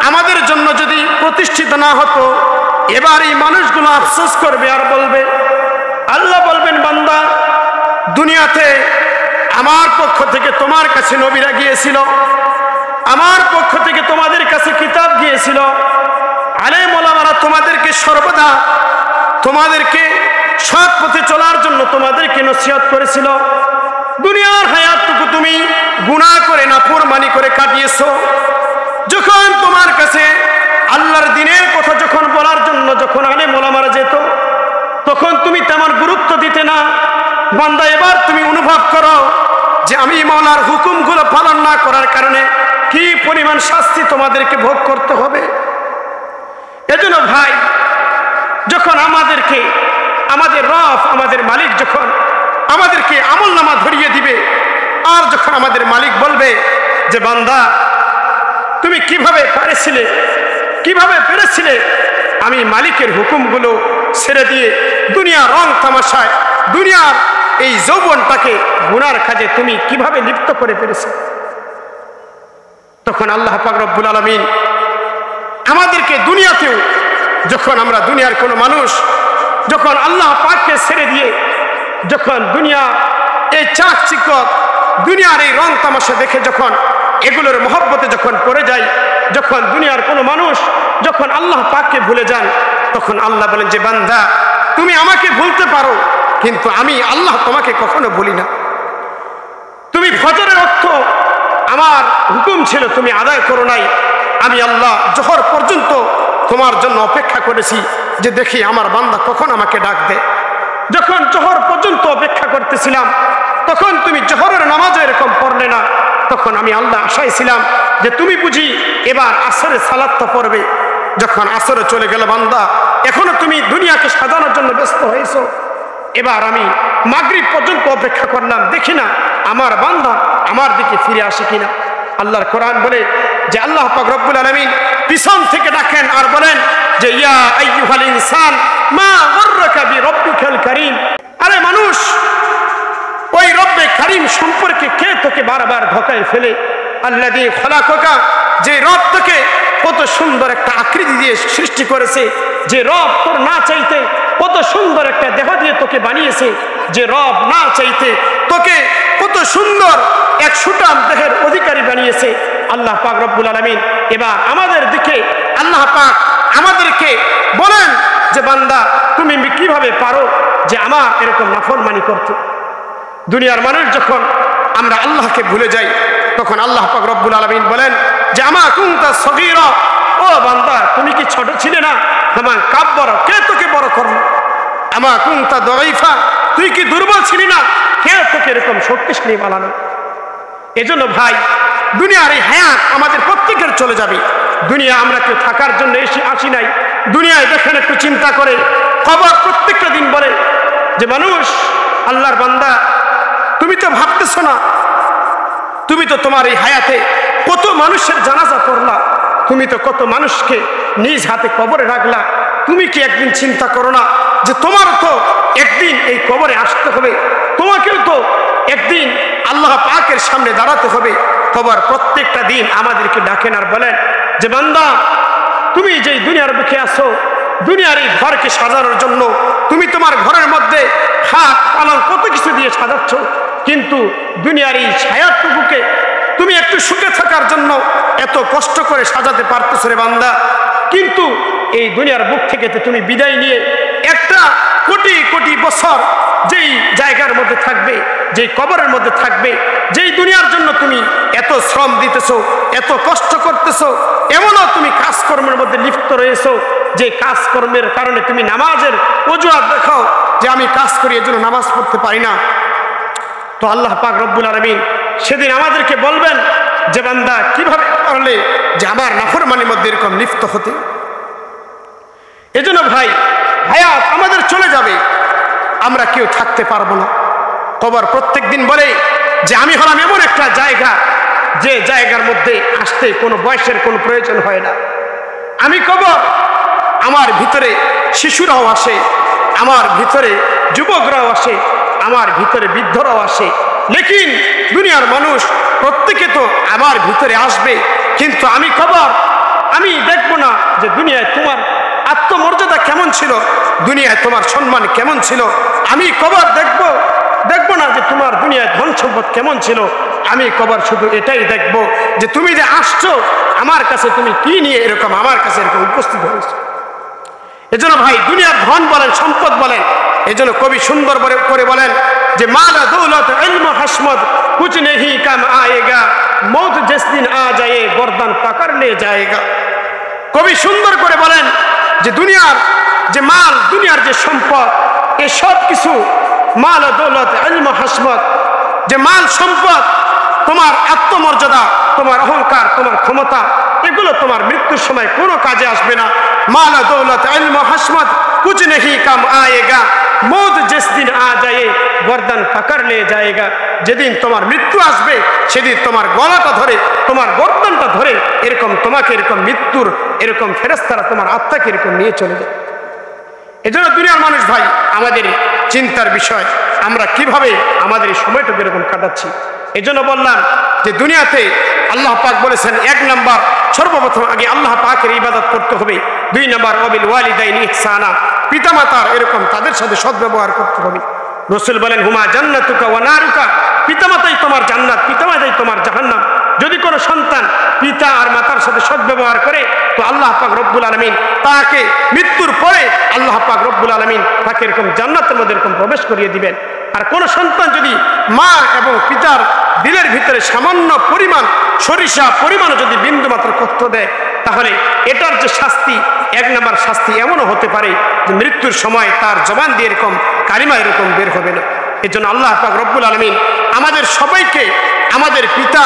আমাদের জন্য যদি প্রতিষ্ঠিত না হতো, এবার এই মানুষগুলো আফসোস করবে আর বলবে, আল্লাহ বলবেন বান্দা দুনিয়াতে আমার পক্ষ থেকে তোমার কাছে নবীরা গিয়েছিল, আমার পক্ষ থেকে তোমাদের কাছে কিতাব গিয়েছিল, আলেম ওলামারা তোমাদেরকে সর্বদা তোমাদেরকে সৎ পথে চলার জন্য তোমাদেরকে নসিহত করেছিল। দুনিয়ার হায়াতটুকু তুমি গুনাহ করে নাফরমানি করে কাটিয়েছো। যখন তোমার কাছে আল্লাহর দ্বীনের কথা যখন বলার জন্য যখন আলেম ওলামারা যেত, তখন তুমি তেমন গুরুত্ব দিতে না। বান্দা, এবার তুমি অনুভব করো যে আমি মাওলার হুকুমগুলো পালন না করার কারণে কি পরিমাণ শাস্তি তোমাদেরকে ভোগ করতে হবে। এজন্য ভাই, যখন আমাদেরকে আমাদের রব, আমাদের মালিক যখন আমাদেরকে আমলনামা ধরিয়ে দিবে, আর যখন আমাদের মালিক বলবে যে বান্দা তুমি কিভাবে পেরেছিলে আমি মালিকের হুকুমগুলো ছেড়ে দিয়ে দুনিয়ার রং তামাশায়, দুনিয়ার এই যৌবনটাকে গুনার কাজে তুমি কিভাবে লিপ্ত করে পেরেছো, তখন আল্লাহ পাক রব্বুল আলামিন আমাদেরকে দুনিয়াতেও, যখন আমরা দুনিয়ার কোনো মানুষ যখন আল্লাহ পাককে ছেড়ে দিয়ে যখন দুনিয়া এই চাকচিক্য, দুনিয়ার এই রং তামাশা দেখে যখন এগুলোর মহব্বতে যখন পড়ে যায়, যখন দুনিয়ার কোনো মানুষ যখন আল্লাহ পাককে ভুলে যান, তখন আল্লাহ বলেন যে বান্দা তুমি আমাকে ভুলতে পারো, কিন্তু আমি আল্লাহ তোমাকে কখনো ভুলি না। তুমি ফজরের অর্থ আমার হুকুম ছিল তুমি আদায় করো নাই, আমি আল্লাহ জোহর পর্যন্ত তোমার জন্য অপেক্ষা করেছি যে দেখি আমার বান্দা কখন আমাকে ডাক দেয়। যখন জোহর পর্যন্ত অপেক্ষা করতেছিলাম, তখন তুমি জোহরের নামাজও এরকম পড়লে না, তখন আমি আল্লাহ আশায় ছিলাম যে তুমি বুঝি এবার আসরের সালাতটা পড়বে। যখন আসরে চলে গেল বান্দা, এখনো তুমি দুনিয়াকে সাজানোর জন্য ব্যস্ত হয়েছো। এবার আমি মাগরিব পর্যন্ত অপেক্ষা করলাম, দেখি না আমার বান্দা আমার দিকে ফিরে আসে কিনা। আল্লাহর কোরআন বলে যে আল্লাহ পাক রব্বুল আলামিন পিছন থেকে ডাকেন আর বলেন যে ইয়া আইয়ুহাল ইনসান মা গাররাকা বিরব্বিকাল কারীম। আরে মানুষ, ওই রব্বে কারীম সম্পর্কে কে তোকে বারবার ধোঁকায় ফেলে? আল্লাযী খলাকাকা, যে রব তোকে কত সুন্দর একটা আকৃতি দিয়ে সৃষ্টি করেছে, যে রব তোর না চাইতে কত সুন্দর একটা দেহ দিয়ে তোকে বানিয়েছে, যে রব না চাইতে তোকে কত সুন্দর এক সুঠাম দেহের অধিকারী বানিয়েছে আল্লাহ পাক রব্বুল আলামিন। এবার আমাদের দিকে আল্লাহ পাক আমাদেরকে বলেন যে বান্দা তুমি কিভাবে পারো যে আমার এরকম নাফরমানি করতে। দুনিয়ার মানুষ যখন আমরা আল্লাহকে ভুলে যাই, তখন আল্লাহ পাক রব্বুল আলামিন বলেন যে আমা কুনতা সগীরা, ও বান্দা তুমি কি ছোট ছিলে না? আমার কাব্বর, কে তোকে বড় করলো? আমা কুনতা দাঈফা, তুই কি দুর্বল ছিলি না? কে তোকে এরকম শক্তিশালী বানালো? এজন্য ভাই, দুনিয়ার এই হায়াত আমাদের প্রত্যেকের চলে যাবে। দুনিয়া আমরা কেউ থাকার জন্য আসি নাই। দুনিয়ায় দেখেন একটু চিন্তা করে, কবর প্রত্যেকটা দিন বলে যে মানুষ, আল্লাহর বান্দা তুমি তো ভাবতেছো না, তুমি তো তোমার এই হায়াতে কত মানুষের জানাজা পড়লা, তুমি তো কত মানুষকে নিজ হাতে কবরে রাখলা। তুমি কি একদিন চিন্তা করো না যে তোমার তো একদিন এই কবরে আসতে হবে, তোমাকেও তো একদিন আল্লাহ পাকের সামনে দাঁড়াতে হবে। কবর প্রত্যেকটা দিন আমাদেরকে ডাকেন আর বলেন যে বান্দা তুমি যেই দুনিয়ার বুকে আসো, দুনিয়ার এই ঘরকে সাজানোর জন্য তুমি তোমার ঘরের মধ্যে খাট পালন কত কিছু দিয়ে সাজাচ্ছ, কিন্তু দুনিয়ার এই ছায়াটুকুকে তুমি একটু সুখে থাকার জন্য এত কষ্ট করে সাজাতে পারতেছ রে বান্দা। কিন্তু এই দুনিয়ার বুক থেকে তুমি বিদায় নিয়ে একটা কোটি কোটি বছর যেই জায়গার মধ্যে থাকবে, যেই কবরের মধ্যে থাকবে, যেই দুনিয়ার জন্য তুমি এত শ্রম দিতেছো, এত কষ্ট করতেছো, এমনও তুমি কাজকর্মের মধ্যে লিপ্ত রয়েছো যে কাজকর্মের কারণে তুমি নামাজের অজুহাত দেখাও যে আমি কাজ করি এজন্য নামাজ পড়তে পারি না। তো আল্লাহ পাক রব্বুল আলামিন সেদিন আমাদেরকে বলবেন যে বান্দা কিভাবে পারলে যে আমার নাফরমানির মধ্যে এরকম লিপ্ত হতে। এজন্য ভাই, হায়াত আমাদের চলে যাবে, আমরা কেউ থাকতে পারবো না। কবর প্রত্যেক দিন বলে যে আমি হলাম এমন একটা জায়গা যে জায়গার মধ্যে আসতে কোনো বয়সের কোনো প্রয়োজন হয় না। আমি কবর, আমার ভিতরে শিশুরাও আসে, আমার ভিতরে যুবকরাও আসে, আমার ভিতরে বৃদ্ধরাও আসে। লেকিন দুনিয়ার মানুষ প্রত্যেকে তো আমার ভিতরে আসবে, কিন্তু আমি কবর, আমি দেখবো না যে দুনিয়ায় তোমার আত্মমর্যাদা কেমন ছিল, দুনিয়ায় তোমার সম্মান কেমন ছিল। আমি কবর দেখবো না যে তোমার দুনিয়ায় ধন সম্পদ কেমন ছিল। আমি কবর শুধু এটাই দেখবো যে তুমি যে আসছো আমার কাছে, তুমি কি নিয়ে এরকম আমার কাছে এরকম উপস্থিত হয়েছো। এজন্য ভাই, দুনিয়ার ধন বলেন, সম্পদ বলেন, এজন্য কবি সুন্দর করে বলেন যে মালা দৌলত ইলম হাসমত কুছ নেহি কাম আয়েগা, মৌত জিস দিন আ যায় গর্দান পাকড় লে যায়েগা। কবি সুন্দর করে বলেন যে দুনিয়ার যে মাল, দুনিয়ার যে সম্পদ, এই সব কিছু মাল ও দৌলত, ইলম ও হাসমত, যে মাল সম্পদ, তোমার আত্মমর্যাদা, তোমার অহংকার, তোমার ক্ষমতা, এগুলো তোমার মৃত্যুর সময় কোনো কাজে আসবে না। মাল ও দৌলত, ইলম ও হাসমত कुछ नहीं काम आएगा, मौत जिस दिन आ जाए गर्दन पकड़ ले जाएगा। যেদিন তোমার মৃত্যু আসবে সেদিন তোমার গলাটা ধরে, তোমার গর্দনটা ধরে এরকম তোমাকে এরকম মৃত্যুর এরকম ফেরেশতারা তোমার আত্মাকে এরকম নিয়ে চলে যায়। এজন্য দুনিয়ার মানুষ ভাই, আমাদের চিন্তার বিষয় আমরা কিভাবে আমাদের এই সময়টুকু এরকম কাটাচ্ছি। এজন্য বললাম যে দুনিয়াতে আল্লাহ পাক বলেছেন, এক নাম্বার সর্বপ্রথম আগে আল্লাহ পাকের ইবাদত করতে হবে। দুই নাম্বার ওয়াবিল ওয়ালিদাইনি ইহসানা, পিতামাতার এরকম তাদের সাথে সদ্ব্যবহার করতে হবে। রাসূল বলেন হুমা জান্নাতুকা ওয়া নারুকা, পিতামাতাই তোমার জান্নাত, পিতামাতাই তোমার জাহান্নাম। যদি কোনো সন্তান পিতা আর মাতার সাথে সদ্ব্যবহার করে তো আল্লাহ পাক রব্বুল আলামিন তাকে মৃত্যুর পরে আল্লাহ পাক রব্বুল আলামিন তাকে এরকম জান্নাতের মধ্যে এরকম প্রবেশ করিয়ে দিবেন। আর কোন সন্তান যদি মা এবং পিতার দিলের ভিতরে সামান্য পরিমাণ সরিষা পরিমাণও যদি বিন্দু মাত্র কষ্ট দেয়, তাহলে এটার যে শাস্তি, এক নাম্বার শাস্তি এমনও হতে পারে যে মৃত্যুর সময় তার জবান দিয়ে এরকম কালিমা এরকম বের হবে না। এই জন্য আল্লাহ পাক রব্বুল আলামিন আমাদের সবাইকে আমাদের পিতা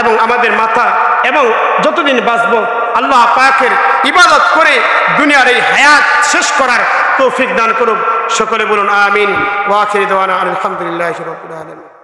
এবং আমাদের মাতা এবং যতদিন বাঁচব আল্লাহ পাকের ইবাদত করে দুনিয়ার এই হায়াত শেষ করার তৌফিক দান করুক। সকলে বলুন আমিন। ওয়া আখিরু দাওয়ানা আলহামদুলিল্লাহি রাব্বিল আলামিন।